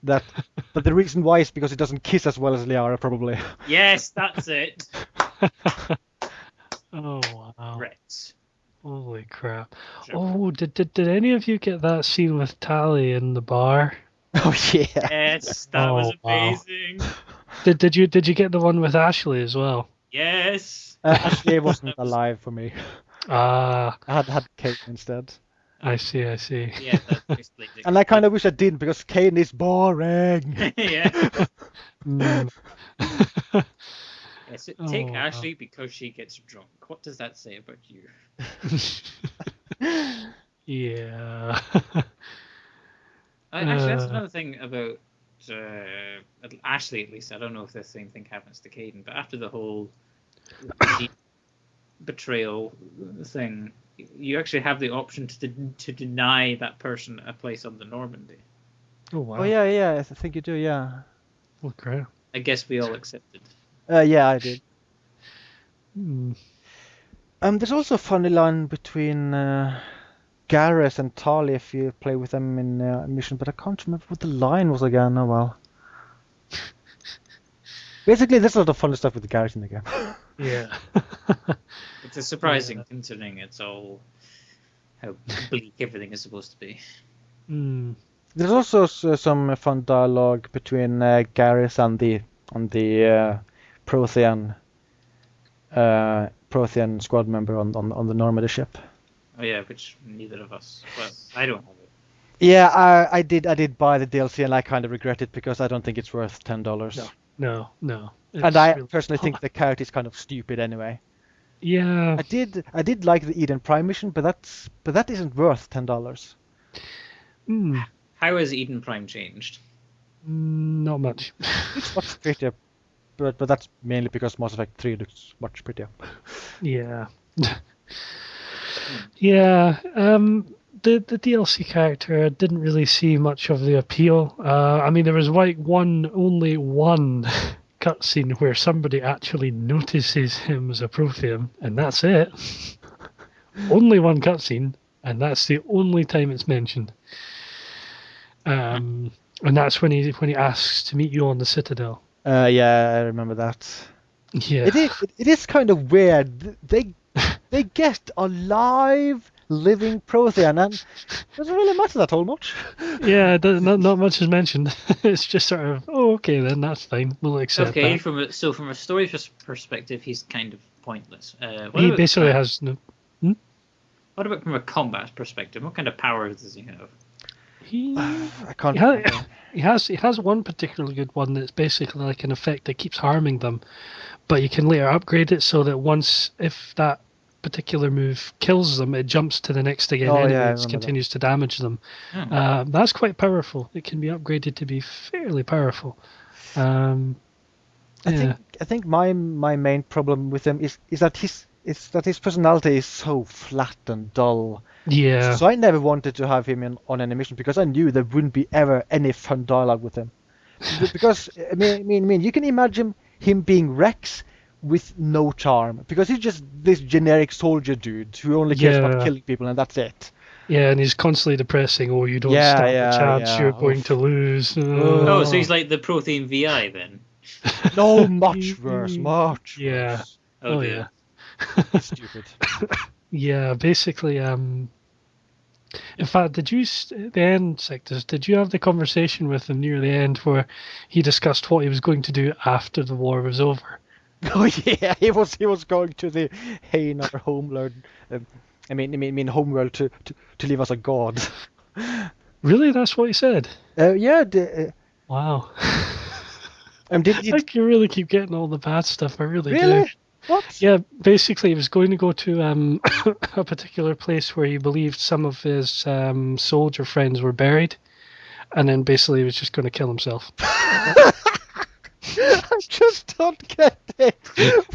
but the reason why is because he doesn't kiss as well as Liara, probably. Yes, that's it. Oh wow. Rex. Holy crap. Sure. Oh, did any of you get that scene with Tally in the bar? Oh yeah. Yes, that was amazing. Wow. Did you get the one with Ashley as well? Yes. Ashley wasn't alive for me. Ah, I had Kate instead. I see. Yeah, that's basically it. And I kind of wish I didn't, because Kane is boring. Yeah. Yes, take Oh, Ashley because she gets drunk. What does that say about you? Yeah. Actually, that's another thing about Ashley, at least. I don't know if the same thing happens to Caden, but after the whole betrayal thing, you actually have the option to deny that person a place on the Normandy. Oh wow. Oh yeah, I think you do, yeah. Oh great. I guess we all accepted. Yeah, I did. Hmm. There's also a funny line between Garrus and Tali if you play with them in a mission, but I can't remember what the line was again. Oh well. Basically, there's a lot of funny stuff with Garrus in the game. Yeah. It's surprising considering it's all how bleak everything is supposed to be. Hmm. There's also some fun dialogue between Garrus and the Prothean squad member on the Normandy ship. Oh yeah, which neither of us. Well, I don't have it. Yeah, I did buy the DLC, and I kind of regret it because I don't think it's worth $10. No. And I It's personally think the character is kind of stupid anyway. Yeah. I did like the Eden Prime mission, but that isn't worth $10. Hmm. How has Eden Prime changed? Not much. It's much prettier, but that's mainly because Mass Effect 3 looks much prettier. Yeah. Yeah. The DLC character didn't really see much of the appeal. I mean, there was like only one cutscene where somebody actually notices him as a Prothean, and that's it. Only one cutscene, and that's the only time it's mentioned. And that's when he asks to meet you on the Citadel. Yeah, I remember that. Yeah. It is kind of weird. They get a live living Prothean, and it doesn't really matter that whole much. Yeah, not much is mentioned. It's just sort of, oh, okay, then that's fine. We'll accept Okay, that. from a story perspective, he's kind of pointless. He basically has no. What about from a combat perspective? What kind of powers does he have? I can't remember. He has one particularly good one that's basically like an effect that keeps harming them, but you can later upgrade it so that if that particular move kills them, it jumps to the next again enemy and continues to damage them. Oh. That's quite powerful. It can be upgraded to be fairly powerful. I think my main problem with him is that his personality is so flat and dull. Yeah. So I never wanted to have him on any mission because I knew there wouldn't be ever any fun dialogue with him. Because I mean, you can imagine him being Rex with no charm, because he's just this generic soldier dude who only cares about killing people, and that's it. Yeah, and he's constantly depressing. Oh, you don't stand a chance. You're going to lose. Oh, so he's like the Prothean VI then? No, much worse. Much yeah. worse. Oh yeah. Stupid. Yeah, basically. In fact, did you the end sectors? Did you have the conversation with him near the end where he discussed what he was going to do after the war was over? Oh yeah, he was going to the Hanar homeworld. Homeworld to leave us a god. Really, that's what he said. Yeah. Wow. Did I can really keep getting all the bad stuff. I really really? do. What? Yeah, basically, he was going to go to a particular place where he believed some of his soldier friends were buried, and then basically he was just going to kill himself. I just don't get it.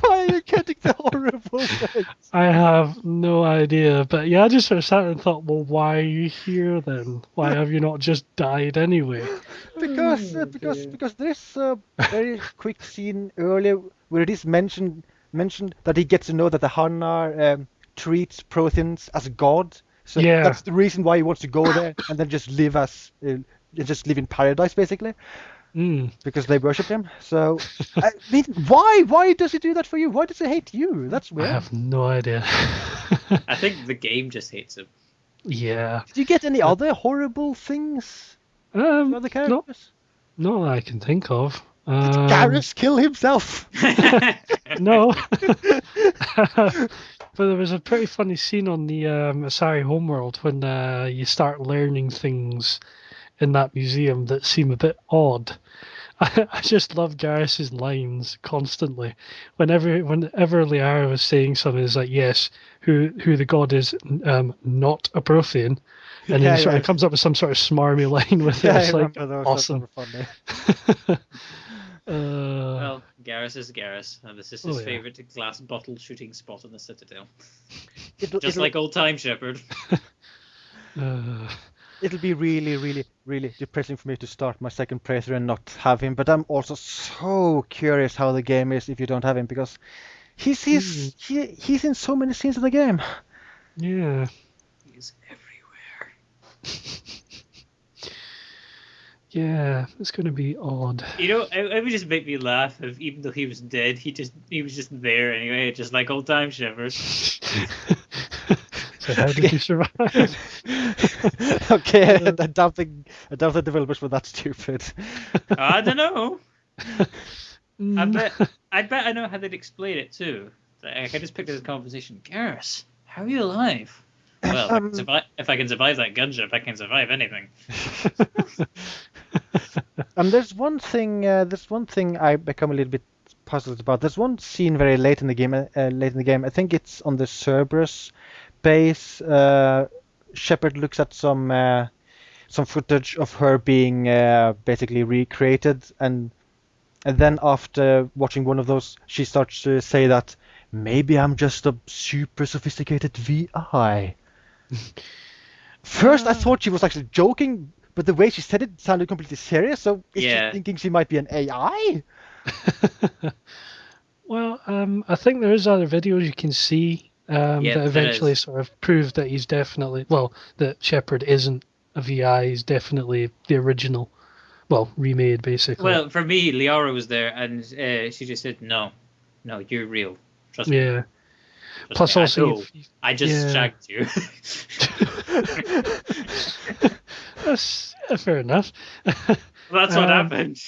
Why are you getting the horrible things? I have no idea, but yeah, I just sort of sat and thought, well, why are you here then? Why have you not just died anyway? Because there's a very quick scene earlier where it is mentioned that he gets to know that the Hanar treats Protheans as god. So that's the reason why he wants to go there and then just live in paradise, basically. Because they worship him. So, I mean, why does he do that for you? Why does he hate you? That's weird. I have no idea. I think the game just hates him. Yeah. Did you get any other horrible things? Other characters? Not that I can think of. Did Garrus kill himself? No. But there was a pretty funny scene on the Asari homeworld when you start learning things in that museum that seem a bit odd. I just love Garrus's lines constantly. Whenever Liara was saying something, it's like, yes, who the god is, not a Prothean. And then it comes up with some sort of smarmy line with it. It's like, awesome. Well, Garrus is Garrus, and this is his favourite glass bottle shooting spot on the Citadel. Just like old time Shepard. It'll be really, really, really depressing for me to start my second playthrough and not have him, but I'm also so curious how the game is if you don't have him, because he's in so many scenes of the game. Yeah. He's everywhere. Yeah, it's going to be odd. You know, it would just make me laugh if, even though he was dead, he was just there anyway, just like old time Shepard. So how did you survive? Okay, I doubt the developers were that stupid. I don't know. I bet I know how they'd explain it too. I just picked this conversation. Garrus, how are you alive? Well, if I can survive that gunship, I can survive anything. There's one thing I become a little bit puzzled about. There's one scene very late in the game. I think it's on the Cerberus base. Shepard looks at some footage of her being basically recreated, and then after watching one of those, she starts to say that maybe I'm just a super sophisticated VI. First, I thought she was actually joking, but the way she said it sounded completely serious. So is she thinking she might be an AI? Well, I think there is other videos you can see that eventually sort of prove that he's definitely, that Shepard isn't a VI, he's definitely the original, remade basically. Well, for me, Liara was there and she just said, no, you're real. Trust me. Yeah. Plus, me, also, I just shagged you. That's fair enough. That's what happened.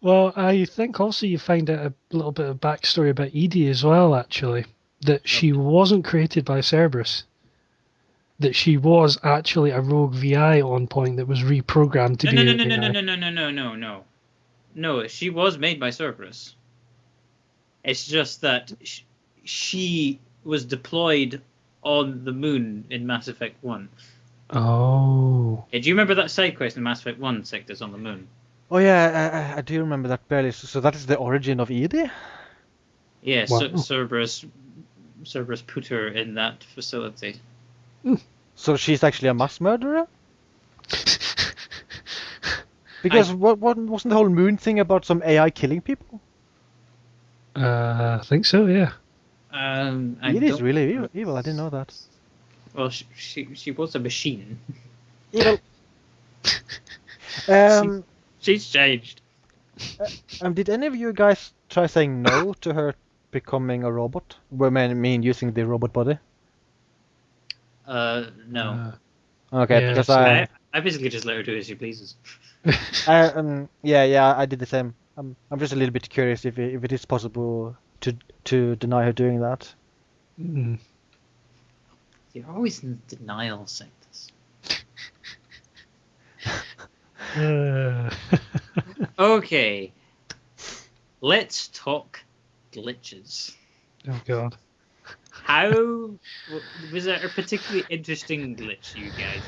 Well, I think also you find out a little bit of backstory about Edie as well, actually. That she wasn't created by Cerberus. That she was actually a rogue VI on point that was reprogrammed to be No. No, she was made by Cerberus. It's just that she was deployed on the moon in Mass Effect 1. Oh. Do you remember that side quest in Mass Effect 1, Sectors on the moon? Oh yeah, I do remember that barely. So that is the origin of Edie? Yeah, Wow. Cerberus put her in that facility. So she's actually a mass murderer? Because what wasn't the whole moon thing about some AI killing people? I think so, yeah. Edie is really evil. I didn't know that. Well, she was a machine. Evil. She's changed. Did any of you guys try saying no to her becoming a robot? I mean using the robot body? No. Okay, Yeah, because so I basically just let her do as she pleases. yeah, I did the same. I'm just a little bit curious if it is possible to deny her doing that. Mm. You're always in denial, Sectors. Okay. Let's talk glitches. Oh god. How was there a particularly interesting glitch, you guys?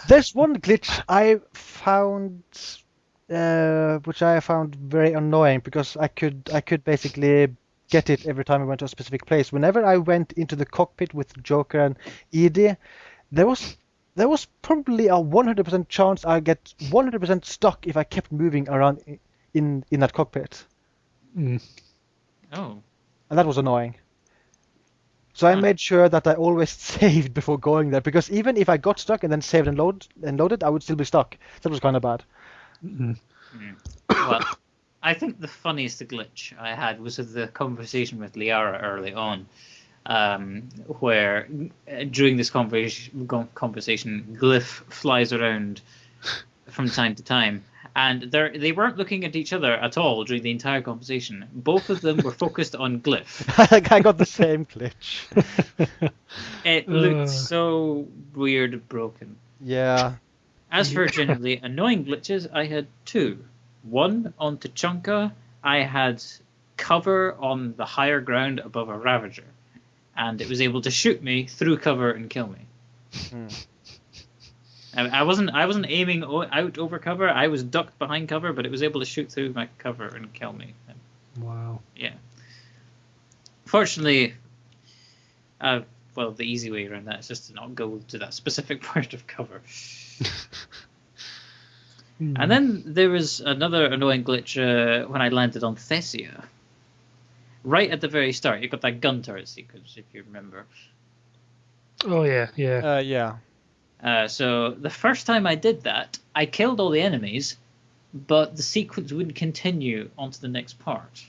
There's one glitch I found, which I found very annoying because I could basically get it every time I went to a specific place. Whenever I went into the cockpit with Joker and Edie, there was probably a 100% chance I get 100% stuck if I kept moving around in that cockpit. Mm. Oh. And that was annoying. So I made sure that I always saved before going there, because even if I got stuck and then saved and loaded, I would still be stuck. That was kind of bad. Mm. Well, I think the funniest glitch I had was the conversation with Liara early on, where during this conversation, Glyph flies around from time to time. And they weren't looking at each other at all during the entire conversation. Both of them were focused on Glyph. I got the same glitch. It looked so weird and broken. Yeah. As for generally annoying glitches, I had two. One on Tachanka, I had cover on the higher ground above a Ravager, and it was able to shoot me through cover and kill me. I wasn't aiming out over cover. I was ducked behind cover, but it was able to shoot through my cover and kill me. Wow. Yeah. Fortunately, well, the easy way around that is just to not go to that specific part of cover. And then there was another annoying glitch when I landed on Thessia. Right at the very start, you got that gun turret sequence, if you remember. Oh yeah, yeah. Yeah. So the first time I did that, I killed all the enemies, but the sequence wouldn't continue onto the next part.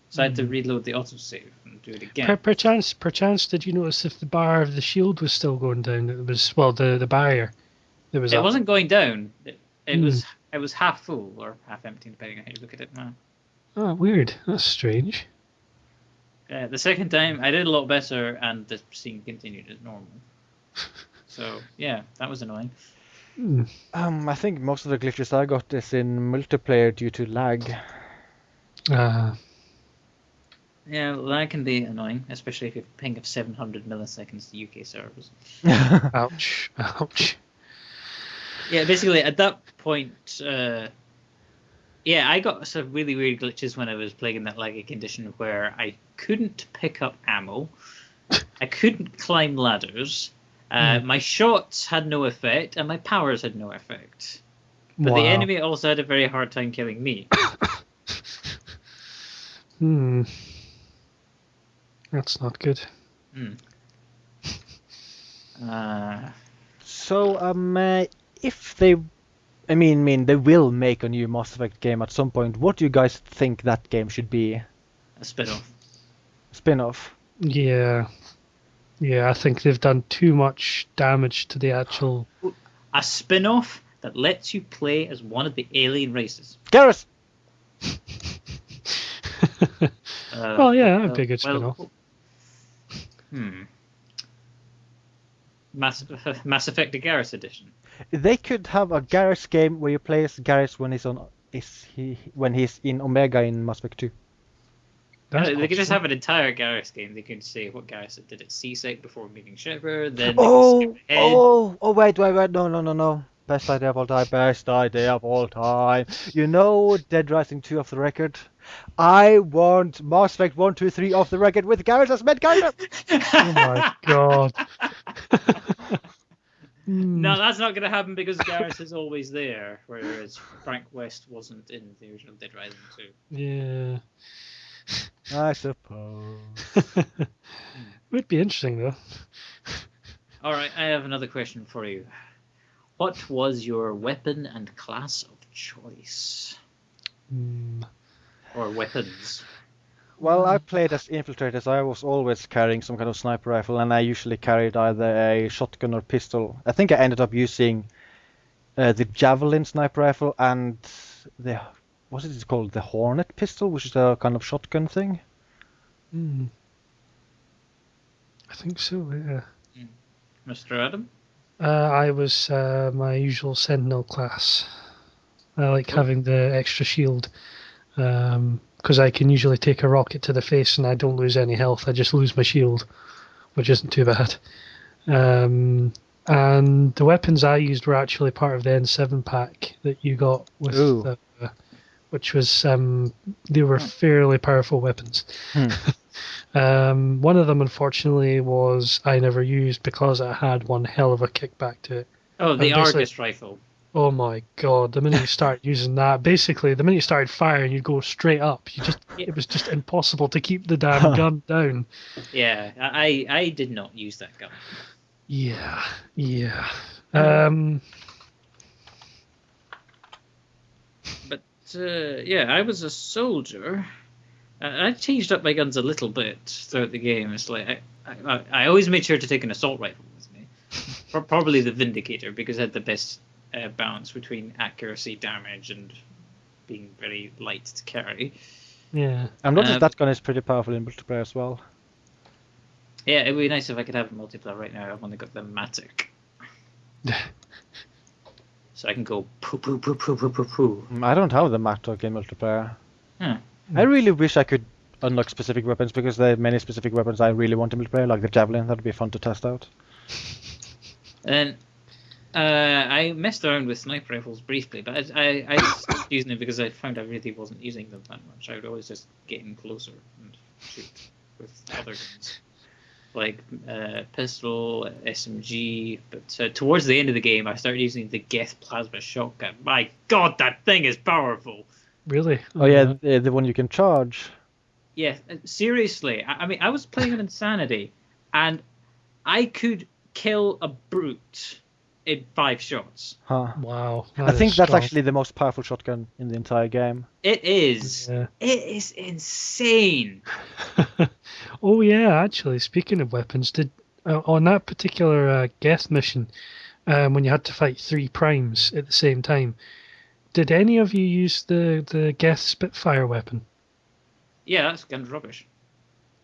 So I had to reload the autosave and do it again. Perchance, did you notice if the bar of the shield was still going down? It was, well, the barrier. It wasn't going down. It was half full or half empty, depending on how you look at it now. Oh, weird. That's strange. The second time, I did a lot better, and the scene continued as normal. So, yeah, that was annoying. I think most of the glitches I got is in multiplayer due to lag. Yeah, that can be annoying, especially if you have a ping of 700 milliseconds to UK servers. Ouch. Ouch. Yeah, basically, at that point, I got some really weird glitches when I was playing in that laggy condition where I couldn't pick up ammo, I couldn't climb ladders, my shots had no effect, and my powers had no effect. But the enemy also had a very hard time killing me. That's not good. So, if they, I mean, they will make a new Mass Effect game at some point. What do you guys think that game should be? A spin-off. spin-off. Yeah. Yeah, I think they've done too much damage to the actual... A spin-off that lets you play as one of the alien races. Garrus! Well, yeah, that'd be a good spin-off. Mass Effect the Garrus edition. They could have a Garrus game where you play as Garrus when he's in Omega in Mass Effect 2. They could just have an entire Garrus game. They could say what Garrus did at C-Sec before meeting Shepard, then wait, no. Best idea of all time, best idea of all time. You know Dead Rising 2 off the record? I want Mass Effect 1, 2, 3 off the record with Garrus as main character! Oh my god. No, that's not going to happen because Garrus is always there, whereas Frank West wasn't in the original Dead Rising 2. Yeah. I suppose. Would be interesting though. Alright, I have another question for you. What was your weapon and class of choice? Or weapons? Well, I played as infiltrator, so I was always carrying some kind of sniper rifle, and I usually carried either a shotgun or pistol. I think I ended up using the javelin sniper rifle and the... what is it called? The Hornet pistol, which is a kind of shotgun thing? I think so, yeah. Mr. Adam? I was my usual Sentinel class. I like having the extra shield. Because I can usually take a rocket to the face and I don't lose any health. I just lose my shield, which isn't too bad. And the weapons I used were actually part of the N7 pack that you got with, which was they were fairly powerful weapons. One of them, unfortunately, was I never used because I had one hell of a kickback to it. Oh, the Argus rifle. Oh my god, the minute you start using that, basically, the minute you started firing, you'd go straight up. It was just impossible to keep the damn gun down. Yeah, I did not use that gun. Yeah. But, yeah, I was a soldier. I changed up my guns a little bit throughout the game. It's like, I always made sure to take an assault rifle with me. Probably the Vindicator, because it had the best balance between accuracy, damage, and being very light to carry. Yeah. I've noticed that gun is pretty powerful in multiplayer as well. Yeah, it would be nice if I could have multiplayer right now. I've only got the Matic. So I can go poo. I don't have the Matic in multiplayer. Huh. I really wish I could unlock specific weapons, because there are many specific weapons I really want in multiplayer, like the Javelin. That would be fun to test out. And I messed around with sniper rifles briefly, but I stopped using them because I found I really wasn't using them that much. I would always just get in closer and shoot with other guns, like pistol, SMG. But towards the end of the game, I started using the Geth plasma shotgun. My God, that thing is powerful! Really? Oh yeah, the one you can charge. Yeah, seriously. I mean, I was playing on Insanity, and I could kill a brute in 5 shots. Huh. Wow. I think that's actually the most powerful shotgun in the entire game. It is. Yeah. It is insane. Oh yeah, actually, speaking of weapons, did on that particular Geth mission, when you had to fight 3 primes at the same time, did any of you use the Geth Spitfire weapon? Yeah, that gun's rubbish.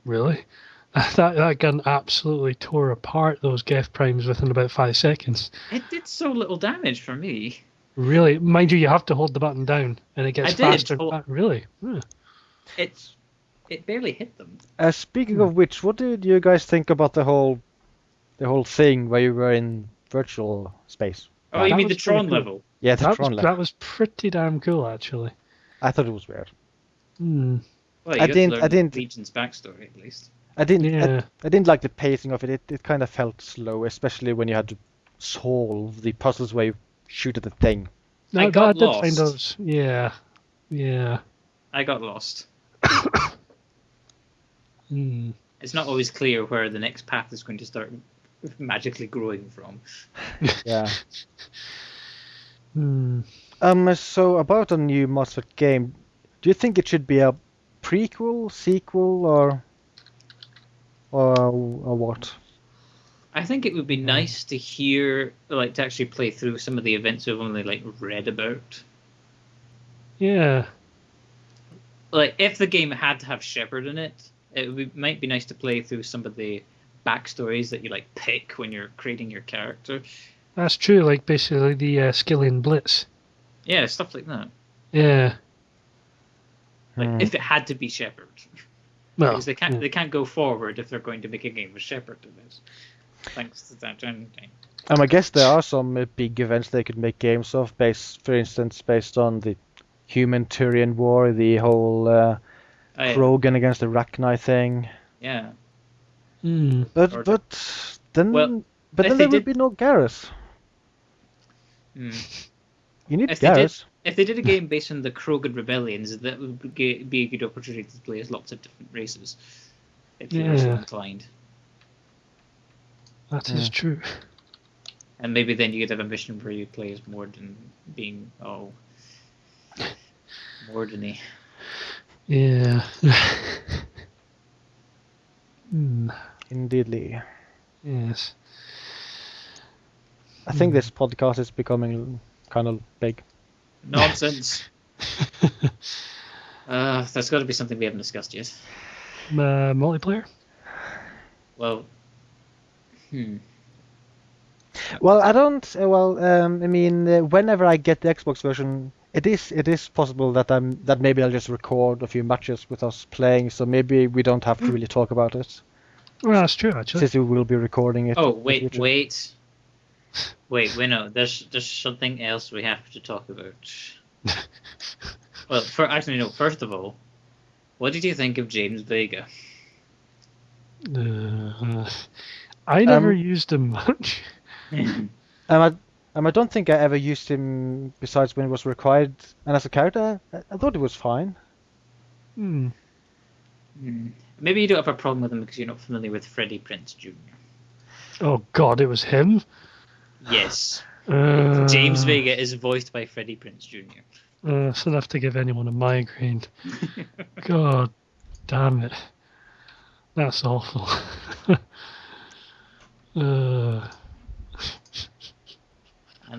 Really? That gun absolutely tore apart those Geth primes within about 5 seconds. It did so little damage for me. Really? Mind you have to hold the button down and it gets faster. Really? Huh. It barely hit them. Speaking of which, what did you guys think about the whole thing where you were in virtual space? Oh, you mean was the Tron pretty cool. level? Yeah, the Tron level. That was pretty damn cool, actually. I thought it was weird. Well, you I got didn't- to learn I didn't- Legion's backstory at least. I didn't. Yeah. I didn't like the pacing of it. It kind of felt slow, especially when you had to solve the puzzles where you shoot at the thing. No, I got did find lost. those. Yeah. I got lost. It's not always clear where the next path is going to start magically growing from. Yeah. So about a new Mass Effect game, do you think it should be a prequel, sequel, or? or what? I think it would be nice to hear, like, to actually play through some of the events we've only like read about. Yeah. Like, if the game had to have Shepard in it, might be nice to play through some of the backstories that you like pick when you're creating your character. That's true, like basically the Skillian Blitz. Yeah, stuff like that. Yeah. Like, if it had to be Shepard. Well, Because they can't go forward if they're going to make a game with Shepard in it. Thanks to that thing. I guess there are some big events they could make games of, for instance, based on the human Turian war, the whole Krogan against the Rachni thing. Yeah. But then there would be no Garrus. You need Garrus. If they did a game based on the Krogan rebellions, that would be a good opportunity to play as lots of different races. If you were so inclined. That is true. And maybe then you could have a mission where you play as Morden being Mordeny. Yeah. Indeedly. Yes. I think this podcast is becoming kind of big. Nonsense. There's got to be something we haven't discussed yet. Multiplayer? Well, Well, I don't. I mean, whenever I get the Xbox version, it is possible that maybe I'll just record a few matches with us playing. So maybe we don't have to really talk about it. Well, that's true, actually. Since we will be recording it. Oh, wait. No. There's something else we have to talk about. Well, first of all, what did you think of James Vega? I never used him much. I don't think I ever used him besides when it was required. And as a character, I thought it was fine. Maybe you don't have a problem with him because you're not familiar with Freddie Prinze Jr. Oh God, it was him? Yes. James Vega is voiced by Freddie Prinze Jr. It's enough to give anyone a migraine. God damn it. That's awful. And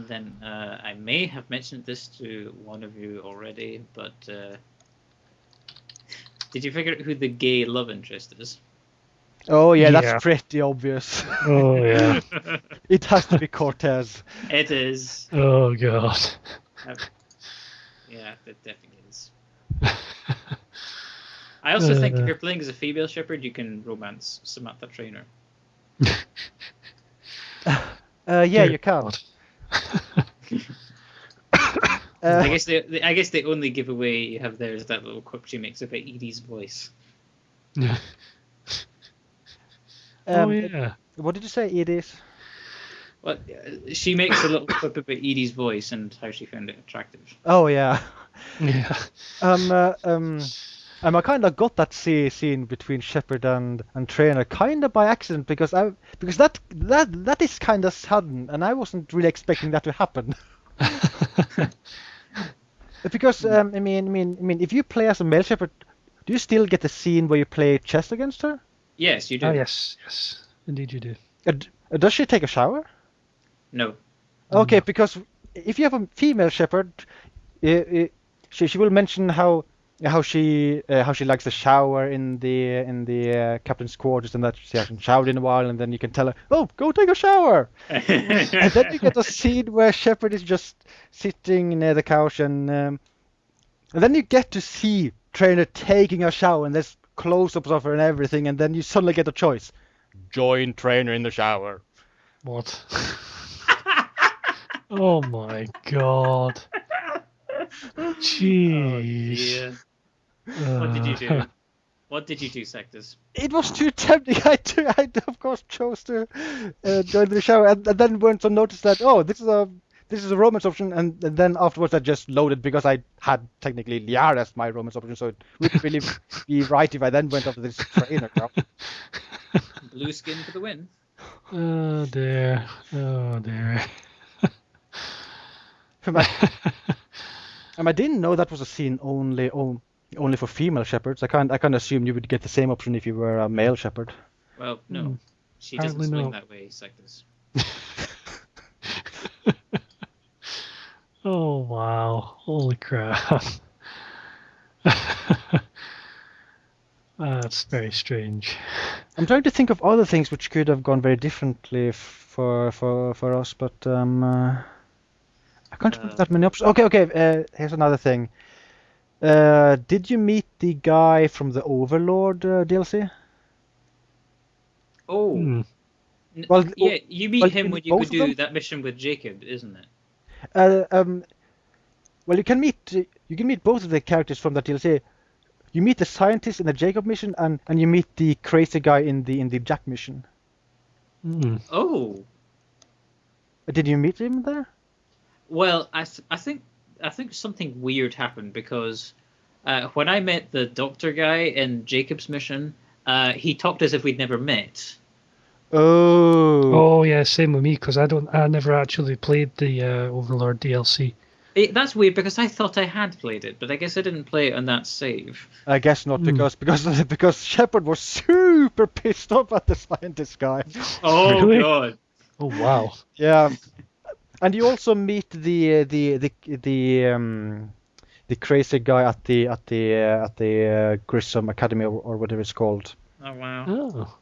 then I may have mentioned this to one of you already, but did you figure out who the gay love interest is? Oh yeah, that's pretty obvious. Oh yeah. It has to be Cortez. It is. Oh God. Yeah, it definitely is. I also think if you're playing as a female Shepard, you can romance Samantha Trainer. Yeah, you can. I guess the only giveaway you have there is that little quip she makes about Edie's voice. Oh yeah. What did you say, Edie's? Well, she makes a little quip about Edie's voice and how she found it attractive. Oh yeah. Yeah. I kind of got that scene between Shepard and Trainer kind of by accident because that is kind of sudden and I wasn't really expecting that to happen. Because I mean, if you play as a male Shepard, do you still get the scene where you play chess against her? Yes, you do. Oh yes, indeed you do. Does she take a shower? No. Okay, because if you have a female Shepard, she will mention how she likes the shower in the captain's quarters and that she hasn't showered in a while, and then you can tell her, oh, go take a shower. And then you get a scene where Shepard is just sitting near the couch, and then you get to see Trainer taking a shower, and there's close-ups of her and everything, and then you suddenly get a choice: join Trainer in the shower. What? Oh my God. Jeez. What did you do? What did you do, Sectus? It was too tempting. I of course chose to join the shower, and then went to notice that this is a romance option, and then afterwards I just loaded because I had technically Liara as my romance option, so it wouldn't really be right if I then went after this Trainer crap. Blue skin for the win. Oh dear. Oh dear. I didn't know that was a scene only for female Shepards. I kind of assumed you would get the same option if you were a male Shepherd. Well, no. She doesn't Apparently swing not. that way, Cyctus. Oh, wow. Holy crap. That's very strange. I'm trying to think of other things which could have gone very differently for us, but I can't think of that many options. Okay. Here's another thing. Did you meet the guy from the Overlord DLC? Oh. Well, Yeah, you meet well, him you when meet you both go of do them? that mission with Jacob, isn't it? Well, you can meet both of the characters from that DLC. You meet the scientist in the Jacob mission, and you meet the crazy guy in the Jack mission. Oh. Did you meet him there? Well, I think something weird happened because when I met the doctor guy in Jacob's mission, he talked as if we'd never met. Oh yeah, same with me because I never actually played the Overlord DLC. That's weird because I thought I had played it, but I guess I didn't play it on that save. I guess not, because Shepard was super pissed off at the scientist guy. Oh Really? God! Oh wow. Yeah, and you also meet the crazy guy at the Grissom Academy or whatever it's called. Oh wow! Oh.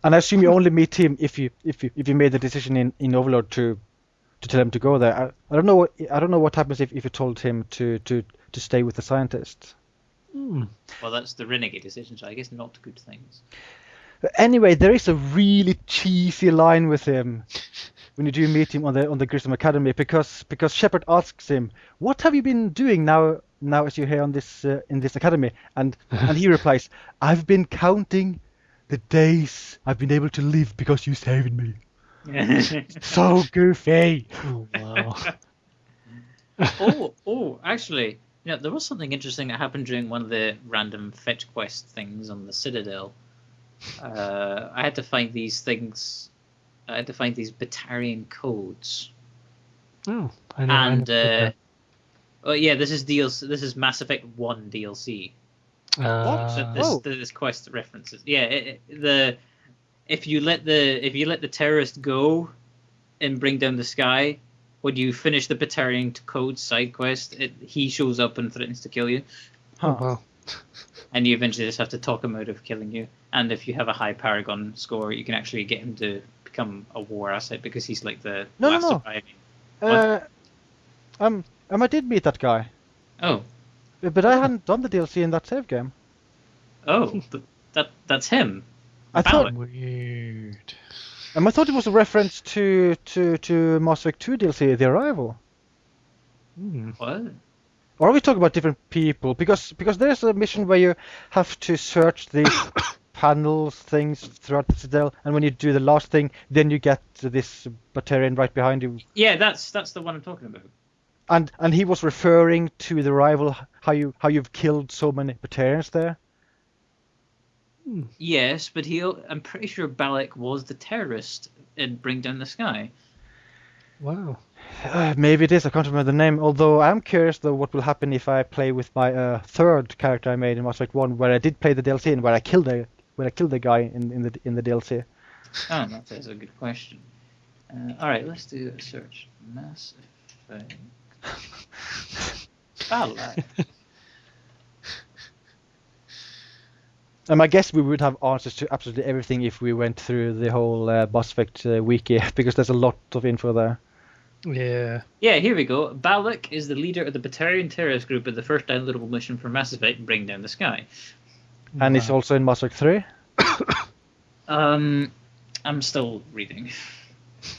And I assume you only meet him if you made the decision in Overlord to tell him to go there. I don't know what happens if you told him to stay with the scientist. Well, that's the renegade decision, so I guess not good things. But anyway, there is a really cheesy line with him when you do meet him on the Grissom Academy, because Shepard asks him, "What have you been doing now as you're here on this in this academy?" And he replies, "I've been counting the days I've been able to live because you saved me." So goofy. Oh wow. Actually, there was something interesting that happened during one of the random fetch quest things on the Citadel. I had to find these things. I had to find these Batarian codes. Oh, I know. Oh yeah, this is DLC. This is Mass Effect 1 DLC. This quest references. Yeah, if you let the terrorist go and bring down the sky, when you finish the Batarian code side quest, he shows up and threatens to kill you. Oh wow. And you eventually just have to talk him out of killing you. And if you have a high Paragon score, you can actually get him to become a war asset because he's like the last surviving. I did meet that guy. Oh. But I hadn't done the DLC in that save game. Oh, that's him. I thought Weird. I thought it was a reference to Mass Effect 2 DLC, The Arrival. What? Or are we talking about different people? Because there's a mission where you have to search these panels, things throughout the Citadel, and when you do the last thing, then you get this Batarian right behind you. Yeah, that's the one I'm talking about. And he was referring to The Arrival, how you've killed so many Batarians there. Yes, but I'm pretty sure Balak was the terrorist in Bring Down the Sky. Wow. Maybe it is. I can't remember the name. Although I'm curious though what will happen if I play with my third character I made in Mass Effect 1, where I did play the DLC and where I killed the guy in the DLC. Oh, that's a good question. All right, let's do a search. Mass Effect. Balak. I guess we would have answers to absolutely everything if we went through the whole Mass Effect wiki, because there's a lot of info there. Yeah. Yeah, here we go. Balak is the leader of the Batarian terrorist group in the first downloadable mission for Mass Effect, Bring Down the Sky. And it's also in Mass Effect 3? I'm still reading.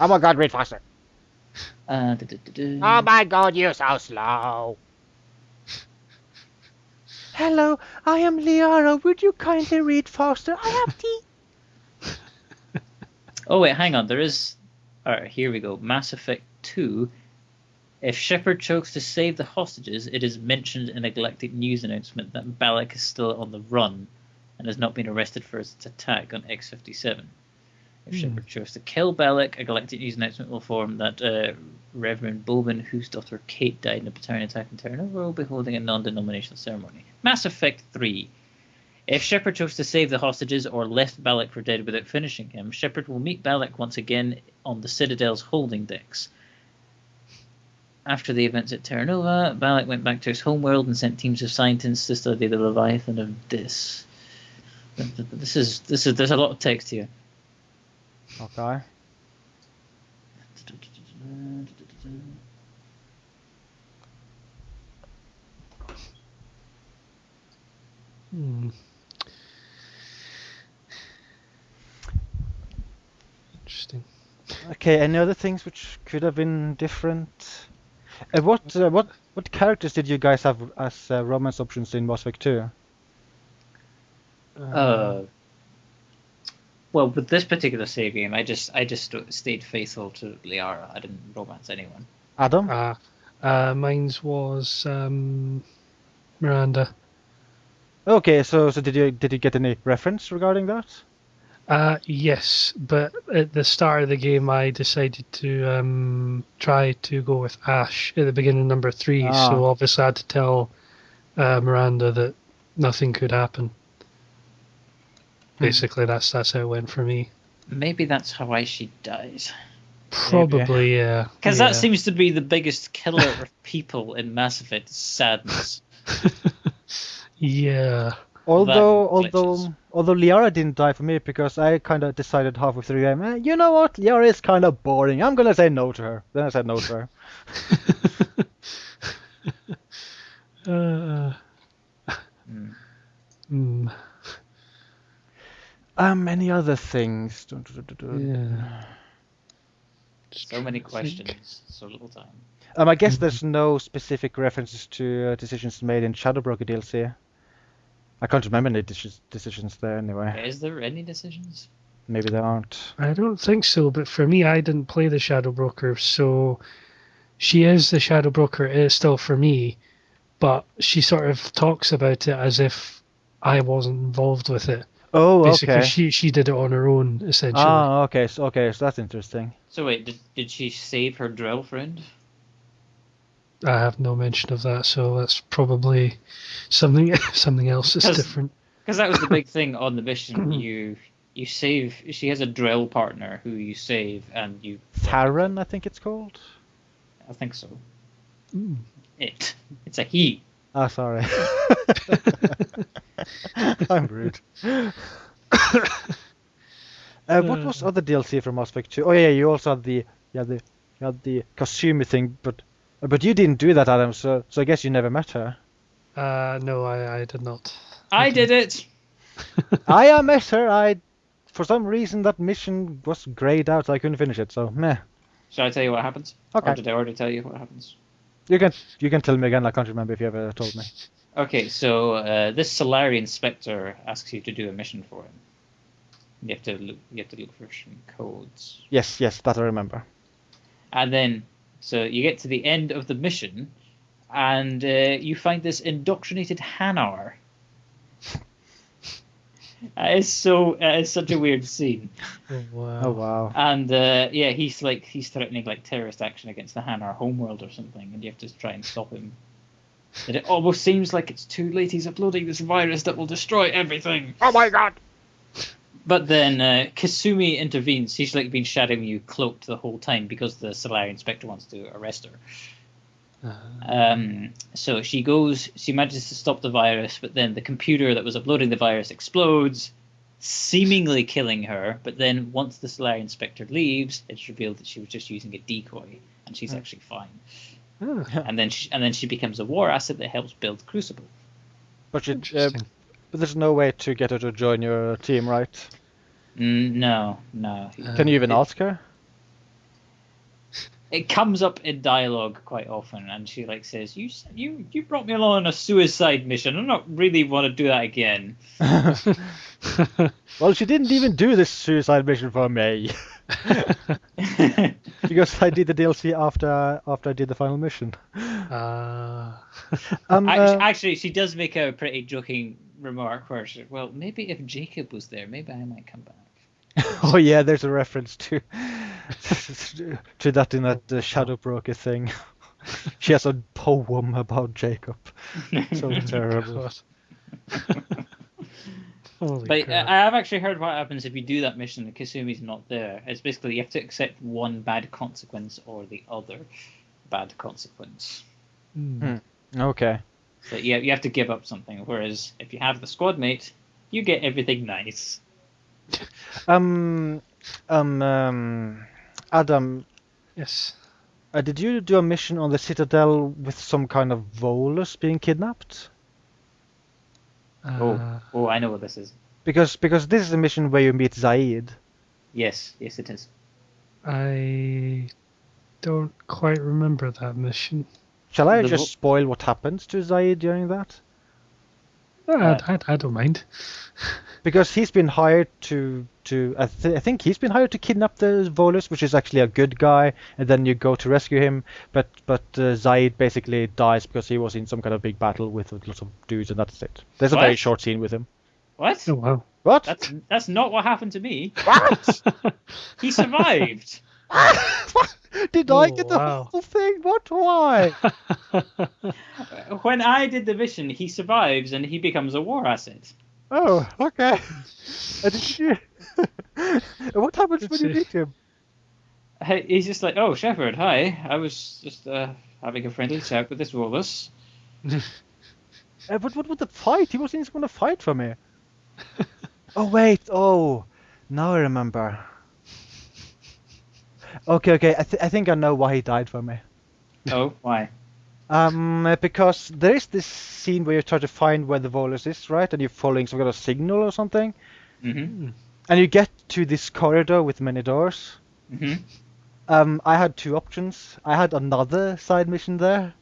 Oh my god, read faster. Oh my god, you're so slow. Hello, I am Liara. Would you kindly read faster? I have tea. Oh wait, hang on. There is. Alright, here we go. Mass Effect 2. If Shepard chokes to save the hostages, it is mentioned in a Galactic news announcement that Balak is still on the run and has not been arrested for his attack on X-57. If Shepard chose to kill Balak, a Galactic news announcement will form that Reverend Bowman, whose daughter Kate died in a Batarian attack in Terranova, will be holding a non-denominational ceremony. Mass Effect 3. If Shepard chose to save the hostages or left Balak for dead without finishing him, Shepard will meet Balak once again on the Citadel's holding decks. After the events at Terra Nova, Balak went back to his homeworld and sent teams of scientists to study the Leviathan of Dis. There's a lot of text here. Okay. Interesting. Okay, any other things which could have been different? What characters did you guys have as romance options in Mass Effect 2? Well, with this particular save game, I just stayed faithful to Liara. I didn't romance anyone. Adam? Mine's was Miranda. Okay, so did you get any reference regarding that? Yes, but at the start of the game, I decided to try to go with Ash at the beginning of number 3. So obviously, I had to tell Miranda that nothing could happen. Basically, that's how it went for me. Maybe that's how she dies. Probably, yeah. Because that seems to be the biggest killer of people in Mass Effect: sadness. Yeah. Although Liara didn't die for me because I kind of decided halfway through the game, you know what, Liara is kind of boring. I'm gonna say no to her. Then I said no to her. Many other things. Yeah. So many questions, so little time. I guess there's no specific references to decisions made in Shadowbroker DLC. I can't remember any decisions there anyway. Is there any decisions? Maybe there aren't. I don't think so, but for me, I didn't play the Shadow Broker, so she is the Shadow Broker. It is still for me, but she sort of talks about it as if I wasn't involved with it. Oh, basically, okay. She did it on her own, essentially. Ah, okay. So that's interesting. So wait, did she save her drill friend? I have no mention of that, so that's probably something else that's different. Because that was the big thing on the mission. You save. She has a drill partner who you save, and you. Farron, I think it's called. I think so. It's a he. Ah, sorry. I'm rude. What was other DLC from Mass Effect 2? Oh yeah, you also had the Kasumi thing, but you didn't do that, Adam. So I guess you never met her. No, I did not. I did it. I met her. For some reason that mission was grayed out, so I couldn't finish it. So meh. Shall I tell you what happens? Okay. Or did I already tell you what happens? You can tell me again. I can't remember if you ever told me. Okay, so this Solarian Spectre asks you to do a mission for him. You have to look for some codes. Yes, that I remember. And then, so you get to the end of the mission, and you find this indoctrinated Hanar. It's such a weird scene. Oh wow! And he's threatening like terrorist action against the Hanar homeworld or something, and you have to try and stop him. And it almost seems like it's too late. He's uploading this virus that will destroy everything. Oh my god! But then Kasumi intervenes. He's like been shadowing you cloaked the whole time because the Solarian Spectre wants to arrest her. So she manages to stop the virus, but then the computer that was uploading the virus explodes, seemingly killing her. But then once the Solarian Spectre leaves, it's revealed that she was just using a decoy, and she's actually fine. And then she becomes a war asset that helps build Crucible. But there's no way to get her to join your team, right? No. Can you even ask her? It comes up in dialogue quite often, and she like says, "You brought me along on a suicide mission. I don't really want to do that again." Well, she didn't even do this suicide mission for me. Because I did the DLC after I did the final mission. Actually, she does make a pretty joking remark where she, well, maybe if Jacob was there, maybe I might come back. Oh yeah, there's a reference to that in that Shadow Broker thing. She has a poem about Jacob. So terrible. Holy But crap. I have actually heard what happens if you do that mission and Kasumi's not there. It's basically you have to accept one bad consequence or the other bad consequence. Okay. So you have to give up something. Whereas if you have the squad mate, you get everything nice. Adam, Yes. did you do a mission on the Citadel with some kind of Volus being kidnapped? Oh, I know what this is. Because this is a mission where you meet Zaeed. Yes, it is. I don't quite remember that mission. Shall I The just spoil what happens to Zaeed during that? I don't mind. Because he's been hired to I think he's been hired to kidnap the Volus, which is actually a good guy, and then you go to rescue him. But Zaeed basically dies because he was in some kind of big battle with lots of dudes, and that's it. There's a very What? short scene with him. What? Oh, wow. What? That's not what happened to me. What? He survived. Did I get the wow. whole thing? What? Why? When I did the mission, he survives and he becomes a war asset. Oh, okay. Did you? What happens when you meet him? He's just like, oh, Shepard, hi. I was just having a friendly chat with this Wallace. But what with the fight? He wasn't even going to fight for me. Oh wait. Oh, now I remember. Okay. I think I know why he died for me. Oh, why? Because there is this scene where you try to find where the Volus is, right? And you're following some kind of signal or something. Mm-hmm. And you get to this corridor with many doors. Mm-hmm. I had two options. I had another side mission there.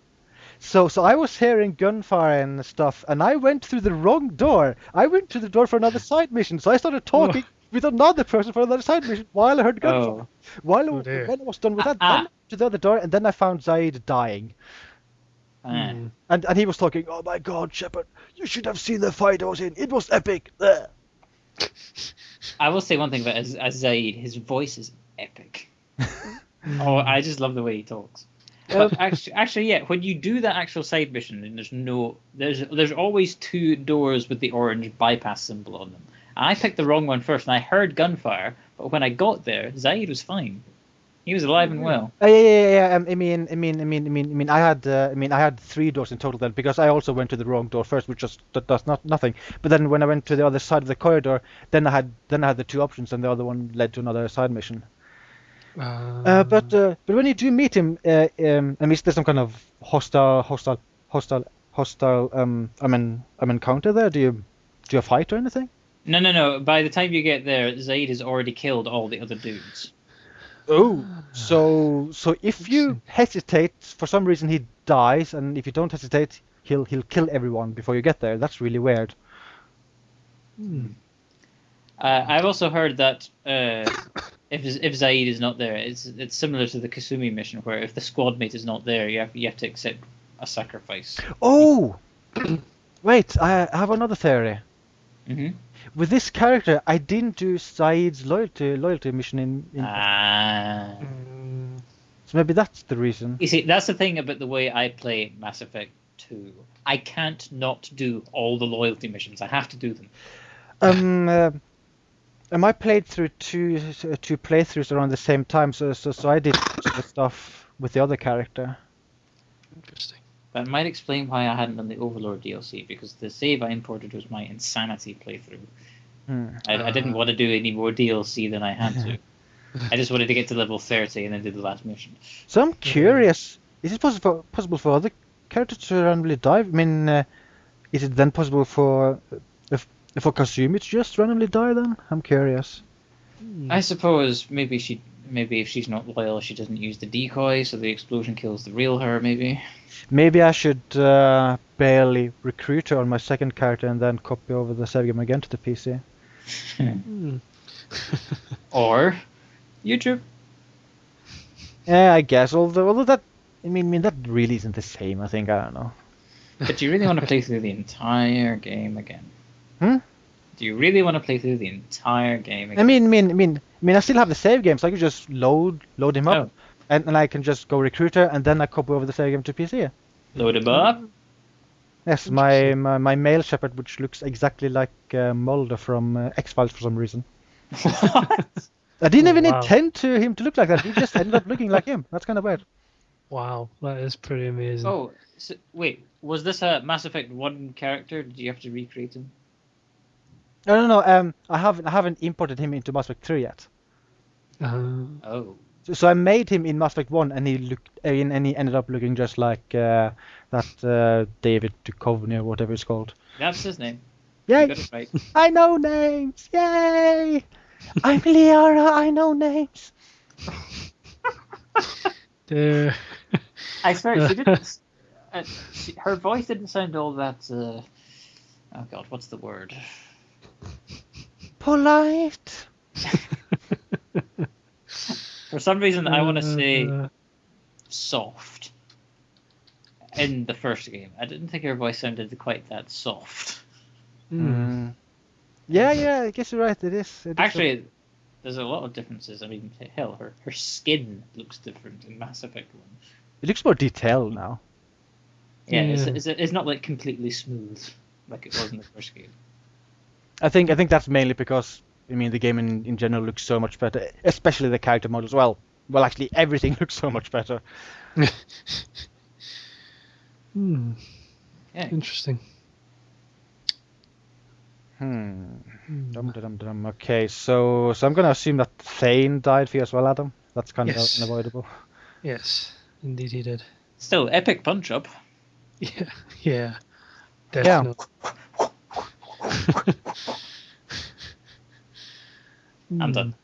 So I was hearing gunfire and stuff, and I went through the wrong door. I went to the door for another side mission, so I started talking with another person for another side mission while I heard gunfire. Oh, dear. When I was done with that, then to the other door, and then I found Zaeed dying. And he was talking, oh my god, Shepard, you should have seen the fight I was in. It was epic. I will say one thing about as Zaeed, his voice is epic. Oh, I just love the way he talks. But actually, yeah. When you do that actual side mission, and there's always two doors with the orange bypass symbol on them. I picked the wrong one first, and I heard gunfire. But when I got there, Zaeed was fine. He was alive and well. Yeah. I had three doors in total then, because I also went to the wrong door first, which just does nothing. But then when I went to the other side of the corridor, then I had the two options, and the other one led to another side mission. But when you do meet him, is there some kind of hostile encounter there? Do you fight or anything? No. By the time you get there, Zaeed has already killed all the other dudes. Oh, so if you hesitate, for some reason he dies, and if you don't hesitate, he'll kill everyone before you get there. That's really weird. I've also heard that if Zaeed is not there, it's similar to the Kasumi mission, where if the squad mate is not there, you have to accept a sacrifice. Oh, wait! I have another theory. Mm-hmm. With this character, I didn't do Zaeed's loyalty mission in so maybe that's the reason. You see, that's the thing about the way I play Mass Effect 2. I can't not do all the loyalty missions. I have to do them. I played through two playthroughs around the same time, so I did the stuff with the other character. Interesting. That might explain why I hadn't done the Overlord DLC, because the save I imported was my Insanity playthrough. I didn't want to do any more DLC than I had to. I just wanted to get to level 30 and then do the last mission. So I'm curious, is it possible for other characters to randomly die? I mean, is it then possible for Kasumi to just randomly die then? I'm curious. I suppose maybe if she's not loyal, she doesn't use the decoy, so the explosion kills the real her, maybe. Maybe I should barely recruit her on my second character and then copy over the save game again to the PC. Or YouTube. Yeah, I guess. Although that, I mean that really isn't the same. I think, I don't know. But do you really want to play through the entire game again? Do you really want to play through the entire game again? I mean, I still have the save game, so I could just load him up, and I can just go recruiter, and then I copy over the save game to PC. Load him up. Yes, my male shepherd, which looks exactly like Mulder from X-Files for some reason. What? I didn't even wow. intend him to look like that. He just ended up looking like him. That's kind of weird. Wow, that is pretty amazing. Oh, so, wait. Was this a Mass Effect 1 character? Did you have to recreate him? No. I haven't imported him into Mass Effect 3 yet. Oh. So I made him in Mass Effect 1, and he ended up looking just like that David Duchovny or whatever it's called. That's his name. Yay! You got it right. I know names! Yay! I'm Liara, I know names! I swear, she didn't... her voice didn't sound all that... oh god, what's the word? Polite! For some reason, I want to say soft in the first game. I didn't think her voice sounded quite that soft. Yeah, I guess you're right. It is. Actually, there's a lot of differences. I mean, hell, her skin looks different in Mass Effect 1. It looks more detailed now. Yeah, it's not like completely smooth like it was in the first game. I think that's mainly because the game in general looks so much better, especially the character models. Well, actually everything looks so much better. Yeah. Interesting. Okay, so I'm gonna assume that Thane died for you as well, Adam. That's kind of unavoidable. Yes, indeed he did. Still, epic punch up. Yeah, definitely. I'm done.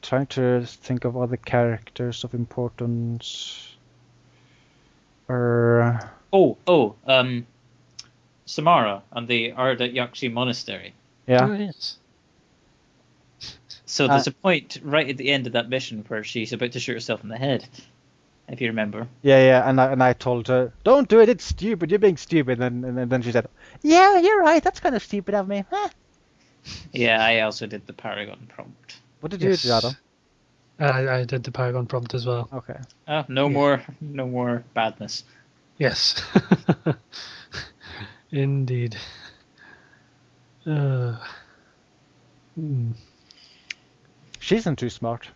Trying to think of other characters of importance. Samara and the Arda Yakshi Monastery. Yeah. Oh, yes. So there's a point right at the end of that mission where she's about to shoot herself in the head, if you remember. Yeah, and I told her, don't do it, it's stupid, you're being stupid, and then she said, yeah, you're right, that's kind of stupid of me. Huh. Yeah, I also did the Paragon prompt. What did you do, Adam? I did the Paragon prompt as well. Okay. No more badness. Yes. Indeed. She isn't too smart.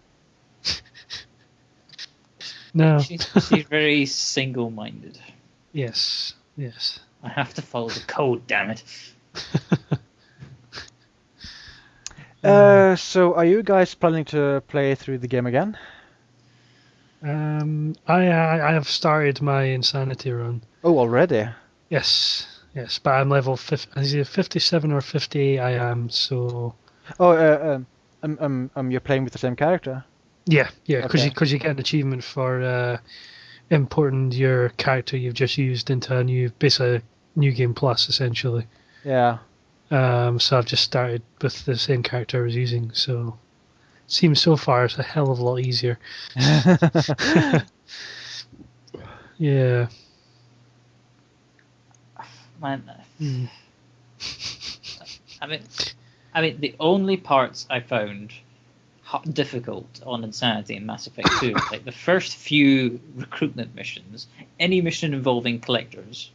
No. She's very single-minded. Yes. I have to follow the code, damn it. So are you guys planning to play through the game again? I have started my insanity run. Oh, already? Yes, but I'm level 57 or 58. I am so. Oh, you're playing with the same character? Yeah, because Okay. you get an achievement for importing your character you've just used into a new game plus essentially. Yeah. So I've just started with the same character I was using. So seems so far it's a hell of a lot easier. Yeah. Man. I mean, the only parts I found difficult on Insanity in Mass Effect 2, like the first few recruitment missions, any mission involving collectors,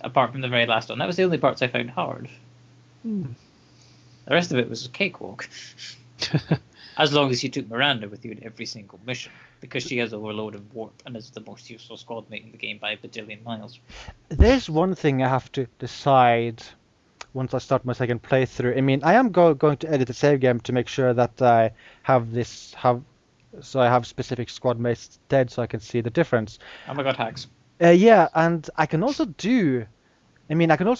apart from the very last one, that was the only parts I found hard. The rest of it was a cakewalk. As long as you took Miranda with you in every single mission, because she has overload of warp and is the most useful squad mate in the game by a bajillion miles. There's one thing I have to decide once I start my second playthrough. I am going to edit the save game to make sure that I have specific squad mates dead so I can see the difference. Oh my god, hacks. Yeah, and I can also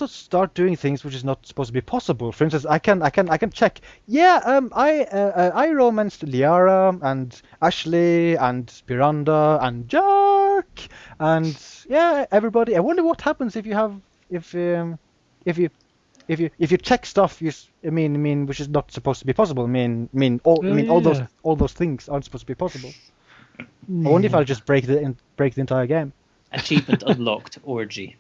start doing things which is not supposed to be possible. For instance, I can check. Yeah, I romanced Liara and Ashley and Miranda and Jack and everybody. I wonder what happens if you check stuff which is not supposed to be possible. All those things aren't supposed to be possible. I wonder if I'll just break the entire game. Achievement unlocked orgy.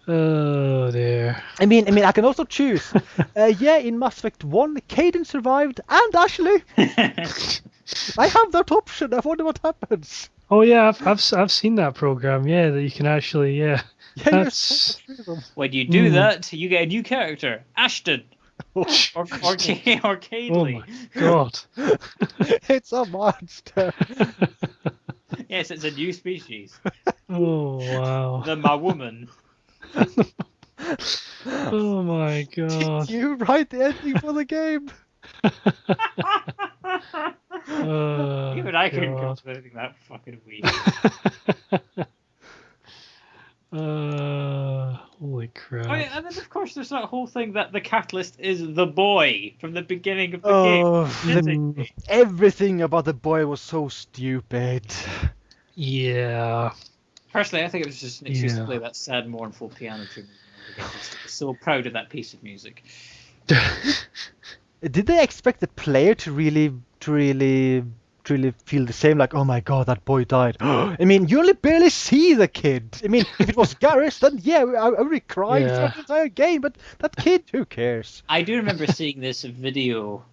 Oh dear. I can also choose. In Mass Effect 1, Caden survived and Ashley. I have that option. I wonder what happens. Oh yeah, I've seen that program. Yeah, that you can actually Yeah, That's When you do that, you get a new character, Ashton. Or oh Cayley. my god. It's a monster. Yes, it's a new species. Oh wow. The Ma-woman. Oh my god. Did you write the ending for the game? Even I couldn't come God. up with anything that fucking weird. Holy crap. Oh yeah, and then of course there's that whole thing that the catalyst is the boy from the beginning of the game. Everything about the boy was so stupid. Yeah. Personally, I think it was just an excuse to play that sad, mournful piano tune. I was so proud of that piece of music. Did they expect the player to really feel the same? Like, oh my god, that boy died. I mean, you only barely see the kid. I mean, if it was Garrus, then yeah, I would be crying throughout the entire game. But that kid, who cares? I do remember seeing this video,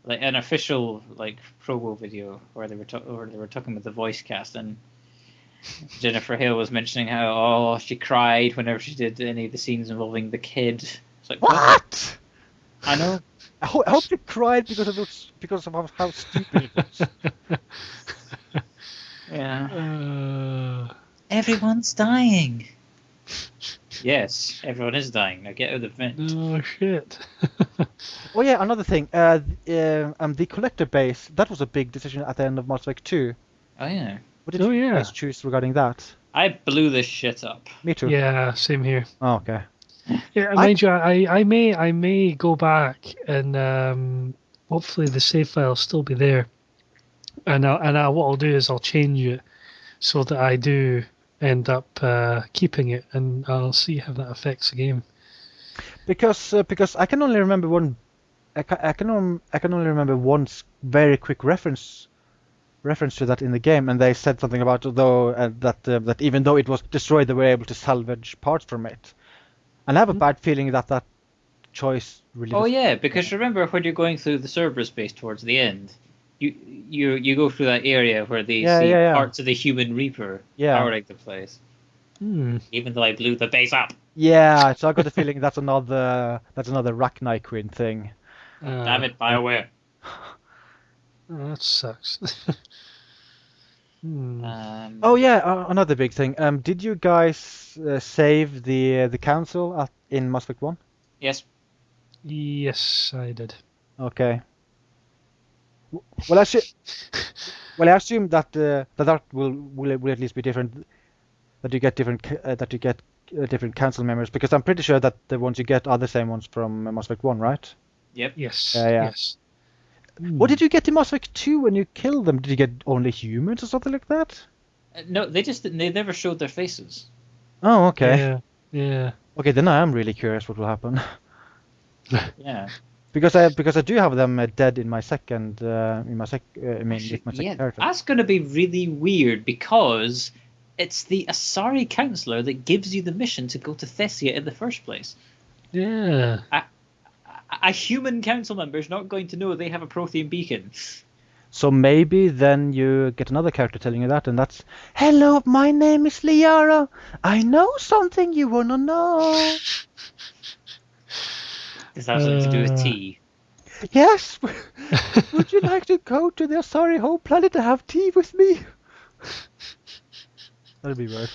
like an official like promo video, where they were talking about the voice cast, and Jennifer Hale was mentioning how she cried whenever she did any of the scenes involving the kid. It's like, what? I know. I hope you cried because of how stupid it was. Yeah. Everyone's dying. Yes, everyone is dying. Now get out of the vent. Oh shit. Oh yeah, another thing. The collector base, that was a big decision at the end of Mass Effect 2. Oh yeah. What did you guys choose regarding that? I blew this shit up. Me too. Yeah, same here. Oh, okay. Yeah, mind you, I may go back and hopefully the save file will still be there. And what I'll do is I'll change it so that I do end up keeping it, and I'll see how that affects the game. Because I can only remember one. I can only remember one very quick reference to that in the game, and they said something about that even though it was destroyed, they were able to salvage parts from it. And I have a bad feeling that choice really. Oh yeah, because remember when you're going through the Cerberus base towards the end, you go through that area where they see parts of the human Reaper powering the place. Even though I blew the base up. Yeah, so I got the feeling that's another Rachni Queen thing. Damn it, BioWare. Oh, that sucks. Oh yeah, another big thing. Did you guys save the council in Mass Effect 1? Yes. Yes, I did. Okay. Well, I assume that that will at least be different. That you get different council members, because I'm pretty sure that the ones you get are the same ones from Mass Effect 1, right? Yep. Yes. Yes. What did you get in Mass Effect 2 when you killed them? Did you get only humans or something like that? No, they never showed their faces. Oh, okay. Yeah. Okay, then I am really curious what will happen. Yeah. Because I do have them dead in my second character. That's going to be really weird because it's the Asari counselor that gives you the mission to go to Thessia in the first place. Yeah. A human council member is not going to know they have a Prothean beacon. So maybe then you get another character telling you that, and that's, "Hello, my name is Liara. I know something you wanna know." Does that have something to do with tea? Yes. Would you like to go to the Asari home planet to have tea with me? That'd be weird.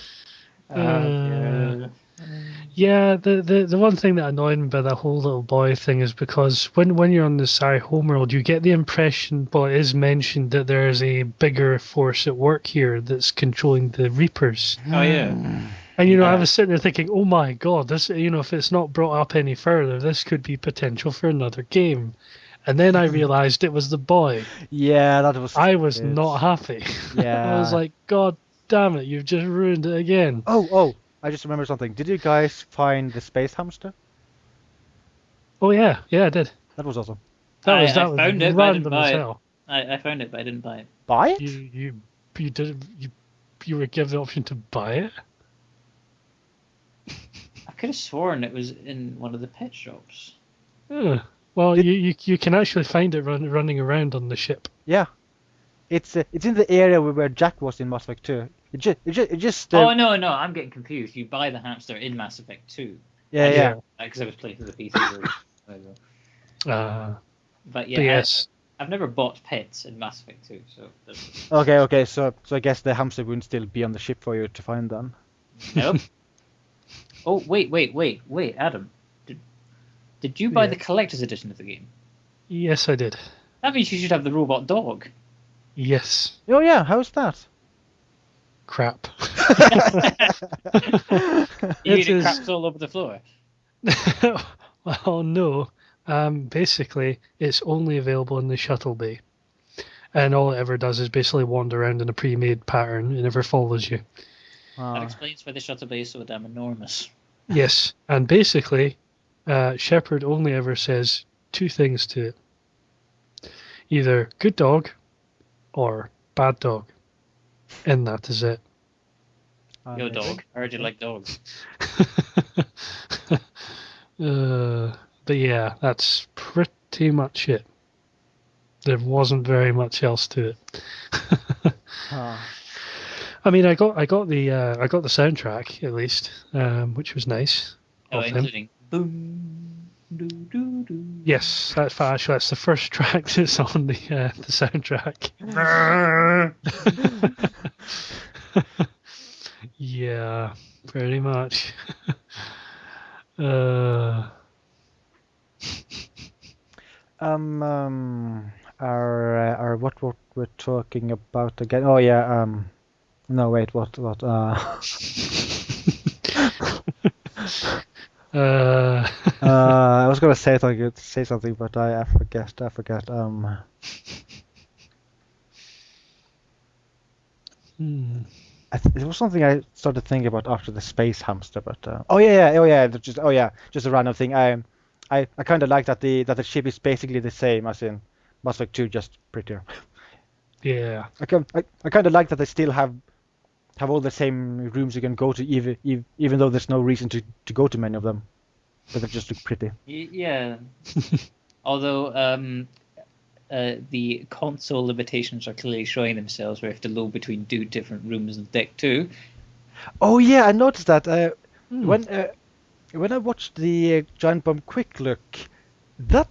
Yeah, the one thing that annoyed me about that whole little boy thing is because when you're on the Asari homeworld, you get the impression, well, it is mentioned that there is a bigger force at work here that's controlling the Reapers. Oh yeah. And I was sitting there thinking, oh my god, this if it's not brought up any further, this could be potential for another game. And then I realised it was the boy. Yeah, that was. I was not happy. Yeah. I was like, God damn it, you've just ruined it again. Oh. I just remembered something. Did you guys find the space hamster? Oh yeah, I did. That was awesome. I found it, but I didn't buy it. Hell. I found it, but I didn't buy it. Buy it? You were given the option to buy it? I could have sworn it was in one of the pet shops. Well, you can actually find it running around on the ship. Yeah. It's in the area where Jack was in Mass Effect 2. It just. Oh no, I'm getting confused. You buy the hamster in Mass Effect 2. Yeah. Because I was playing through the PC version. But yeah, yes. I've never bought pets in Mass Effect 2, so. Okay. So I guess the hamster wouldn't still be on the ship for you to find them. Nope. Oh wait, Adam. Did you buy the collector's edition of the game? Yes, I did. That means you should have the robot dog. Yes. Oh yeah, how's that? Crap. You eating craps all over the floor? Well, no. Basically, it's only available in the shuttle bay. And all it ever does is basically wander around in a pre-made pattern. It never follows you. That explains why the shuttle bay is so damn enormous. Yes, and basically, Shepard only ever says two things to it. Either good dog or bad dog. And that is it. Yo, dog. I heard you like dogs. But yeah, that's pretty much it. There wasn't very much else to it. I mean, I got the soundtrack at least, which was nice. Oh, including boom, doo doo doo. Yes, that's the first track that's on the soundtrack. Yeah, pretty much. What we're talking about again? Oh yeah. No wait. What? I was gonna say something, but I forget. It was something I started thinking about after the space hamster, but just a random thing. I kind of like that the ship is basically the same as in Mass Effect 2, just prettier. Yeah. I kind of like that they still have all the same rooms you can go to, even though there's no reason to go to many of them, but they just look pretty. Yeah. Although the console limitations are clearly showing themselves, where you have to load between 2 different rooms in Deck 2. Oh yeah, I noticed that when I watched the Giant Bomb Quick Look, that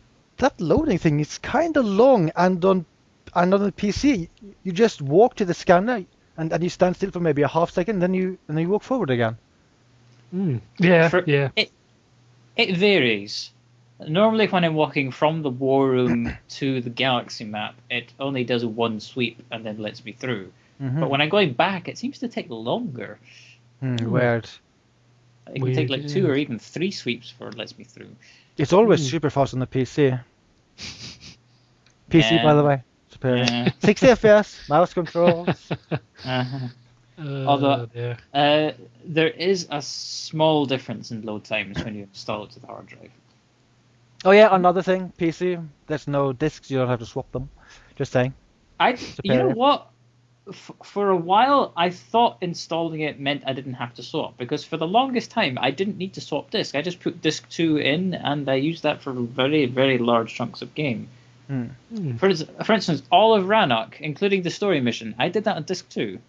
loading thing is kind of long, and on the PC you just walk to the scanner and you stand still for maybe a half second, then you walk forward again. Yeah. It varies. Normally, when I'm walking from the war room to the galaxy map, it only does 1 sweep and then lets me through. But when I'm going back, it seems to take longer. Weird. It can take like 2 or even 3 sweeps before it lets me through. It's always super fast on the PC. PC, by the way. Superior. 60 FPS, mouse controls. Although there is a small difference in load times when you install it to the hard drive. Oh yeah, another thing, PC. There's no discs. You don't have to swap them. Just saying. You know what? For a while, I thought installing it meant I didn't have to swap, because for the longest time I didn't need to swap disk. I just put disk 2 in, and I used that for very, very large chunks of game. For instance, all of Rannoch, including the story mission, I did that on disk 2.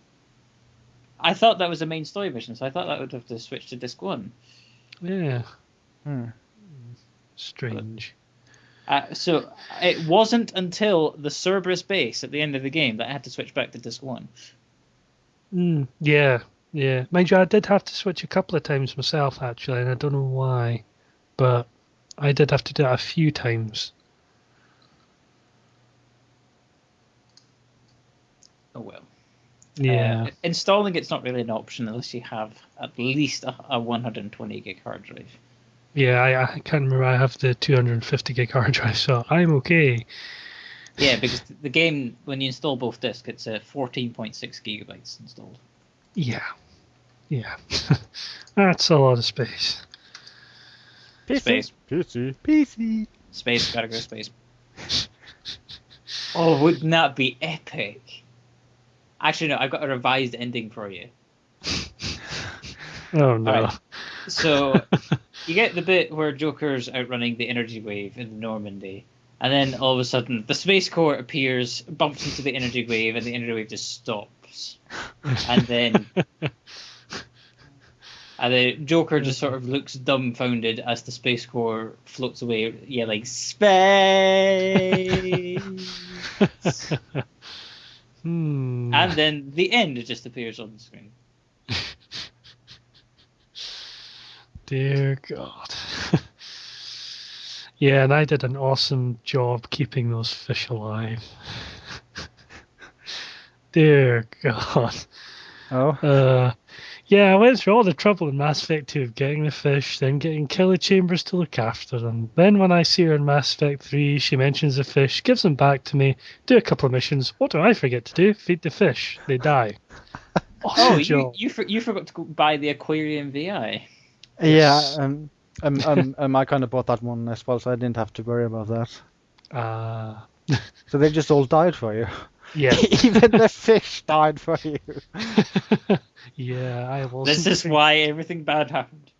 I thought that was the main story mission, so I thought I would have to switch to disk 1. Yeah. Strange. So it wasn't until the Cerberus base at the end of the game that I had to switch back to disc 1. Yeah. Mind you, I did have to switch a couple of times myself, actually, and I don't know why, but I did have to do it a few times. Oh well. Yeah. Installing it's not really an option unless you have at least a 120 gig hard drive. Yeah, I can't remember. I have the 250 gig hard drive, so I'm okay. Yeah, because the game, when you install both discs, it's 14.6 gigabytes installed. Yeah. That's a lot of space. Space. PC. Space, gotta go space. Oh, wouldn't that be epic? Actually, no, I've got a revised ending for you. Oh, no. Right. So, you get the bit where Joker's outrunning the energy wave in Normandy, And then all of a sudden, the Space Core appears, bumps into the energy wave, and the energy wave just stops. And then Joker just sort of looks dumbfounded as the Space Core floats away, yelling, "Space!" And then the end just appears on the screen. Dear God. Yeah, and I did an awesome job keeping those fish alive. Dear God. Oh. Yeah, I went through all the trouble in Mass Effect 2 of getting the fish, then getting Killer Chambers to look after them. Then when I see her in Mass Effect 3, she mentions the fish, gives them back to me, do a couple of missions. What do I forget to do? Feed the fish. They die. Awesome job. You forgot to go buy the Quarian and VI. Yeah, I kind of bought that one as well, so I didn't have to worry about that. So they just all died for you. Yeah. Even the fish died for you. Yeah, I was. This is why everything bad happened.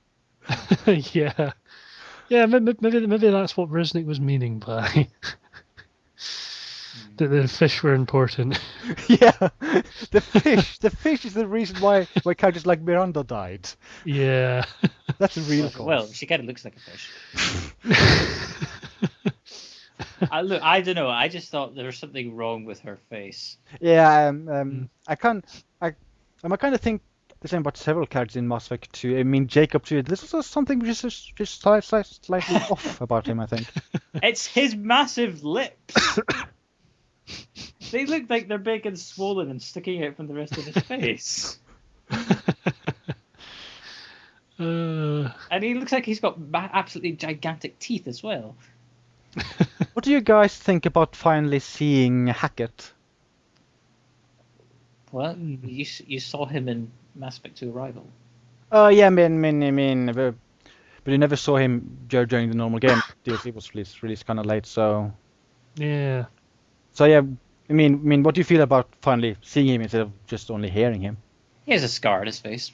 Yeah. Yeah, maybe that's what Resnick was meaning by that the fish were important. Yeah, the fish is the reason why characters like Miranda died. Yeah. That's a real cause. Well, she kind of looks like a fish. I don't know. I just thought there was something wrong with her face. Yeah, I kind of think the same about several characters in Mass Effect 2. I mean, Jacob too. This was something which is just slightly off about him, I think. It's his massive lips. They look like they're big and swollen and sticking out from the rest of his face. And he looks like he's got absolutely gigantic teeth as well. What do you guys think about finally seeing Hackett? What? You saw him in Mass Effect 2 Arrival? Yeah, I mean, but you never saw him during the normal game. DLC was released kind of late, so. Yeah. So yeah, I mean, what do you feel about finally seeing him instead of just only hearing him? He has a scar on his face.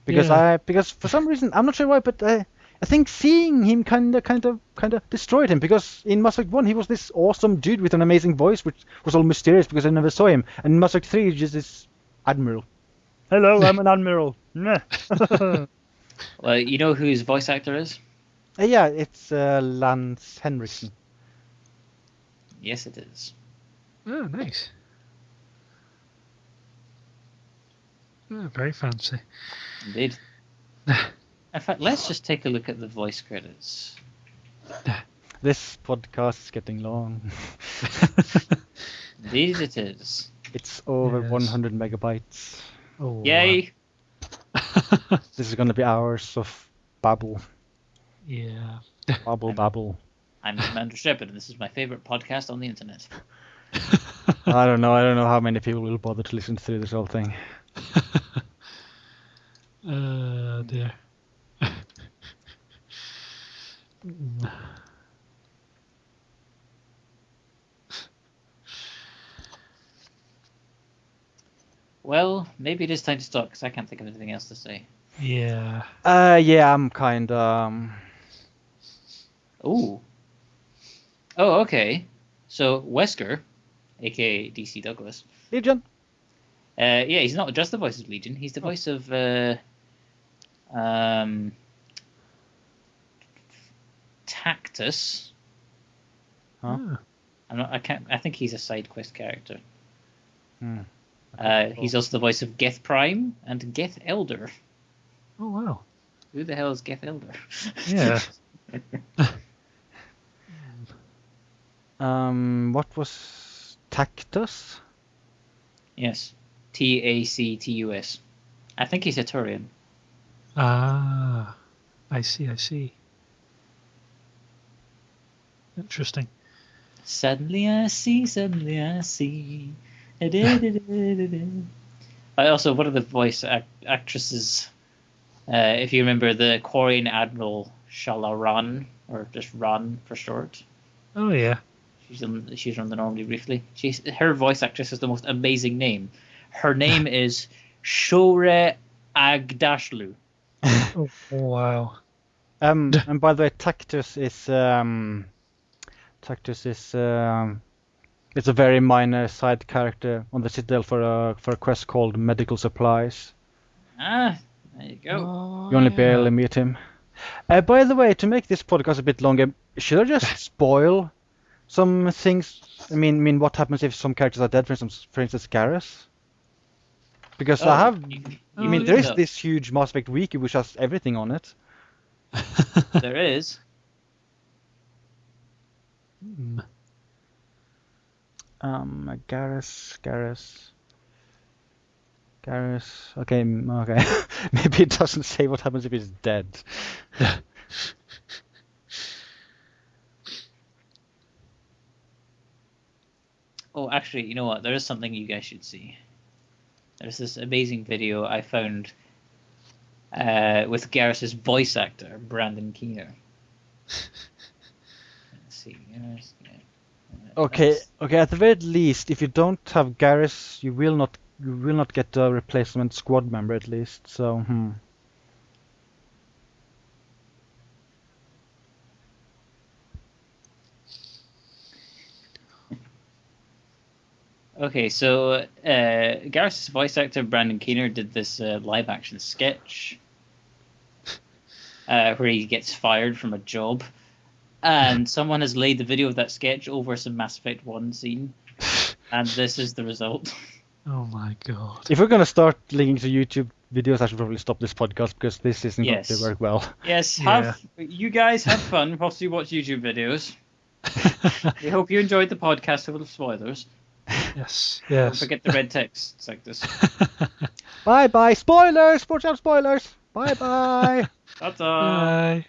Because for some reason, I'm not sure why, but I think seeing him kind of destroyed him, because in Mass Effect 1 he was this awesome dude with an amazing voice, which was all mysterious because I never saw him. And in Mass Effect 3 he's just this admiral. Hello, I'm an admiral. Well, you know who his voice actor is? Yeah, it's Lance Henriksen. Yes, it is. Oh, nice. Oh, very fancy. Indeed. In fact, let's just take a look at the voice credits. This podcast is getting long. Indeed it is. It's over 100 megabytes. Oh, Yay! Wow. This is going to be hours of babble. Yeah. Babble. I'm Commander Shepard, and this is my favorite podcast on the internet. I don't know how many people will bother to listen through this whole thing. Dear. Well, maybe it is time to stop, because I can't think of anything else to say. Yeah. Yeah, I'm kinda. Ooh. Oh, okay. So, Wesker, aka DC Douglas. Legion. Yeah, he's not just the voice of Legion. He's the voice of Tactus. Huh? I think he's a side quest character. Hmm. He's also the voice of Geth Prime and Geth Elder. Oh, wow. Who the hell is Geth Elder? Yeah. What was Tactus? Yes. Tactus. I think he's a Turian. Ah. I see. Interesting. Suddenly I see. Also, one of the voice actresses, if you remember the Quarian Admiral Shalaran, or just Ran for short. Oh, yeah. She's on the Normandy briefly. Her voice actress has the most amazing name. Her name is Shore Agdashlu. Oh, wow. And by the way, Tactus is Tactus is it's a very minor side character on the Citadel for a quest called Medical Supplies. Ah, there you go. Oh, You only yeah. barely meet him. By the way, to make this podcast a bit longer, should I just spoil some things? I mean, what happens if some characters are dead? For instance, Garrus. Because I have, I mean, there is yeah. this huge Mass Effect wiki which has everything on it. There is. Garrus. Okay, okay. Maybe it doesn't say what happens if he's dead. Oh, actually, you know what? There is something you guys should see. There's this amazing video I found with Garrus's voice actor, Brandon Keener. Let's see. Okay, at the very least, if you don't have Garrus, you will not get a replacement squad member at least. So, Okay, so Garrus's voice actor, Brandon Keener, did this live action sketch where he gets fired from a job. And someone has laid the video of that sketch over some Mass Effect 1 scene. And this is the result. Oh my god. if we're gonna start linking to YouTube videos, I should probably stop this podcast because this isn't going to work well. Yes, you guys have fun. Possibly watch YouTube videos. We hope you enjoyed the podcast with the spoilers. Yes. Don't forget the red text like this. Bye bye. Spoilers. Watch out, spoilers. Bye bye. Ta-ta. Bye.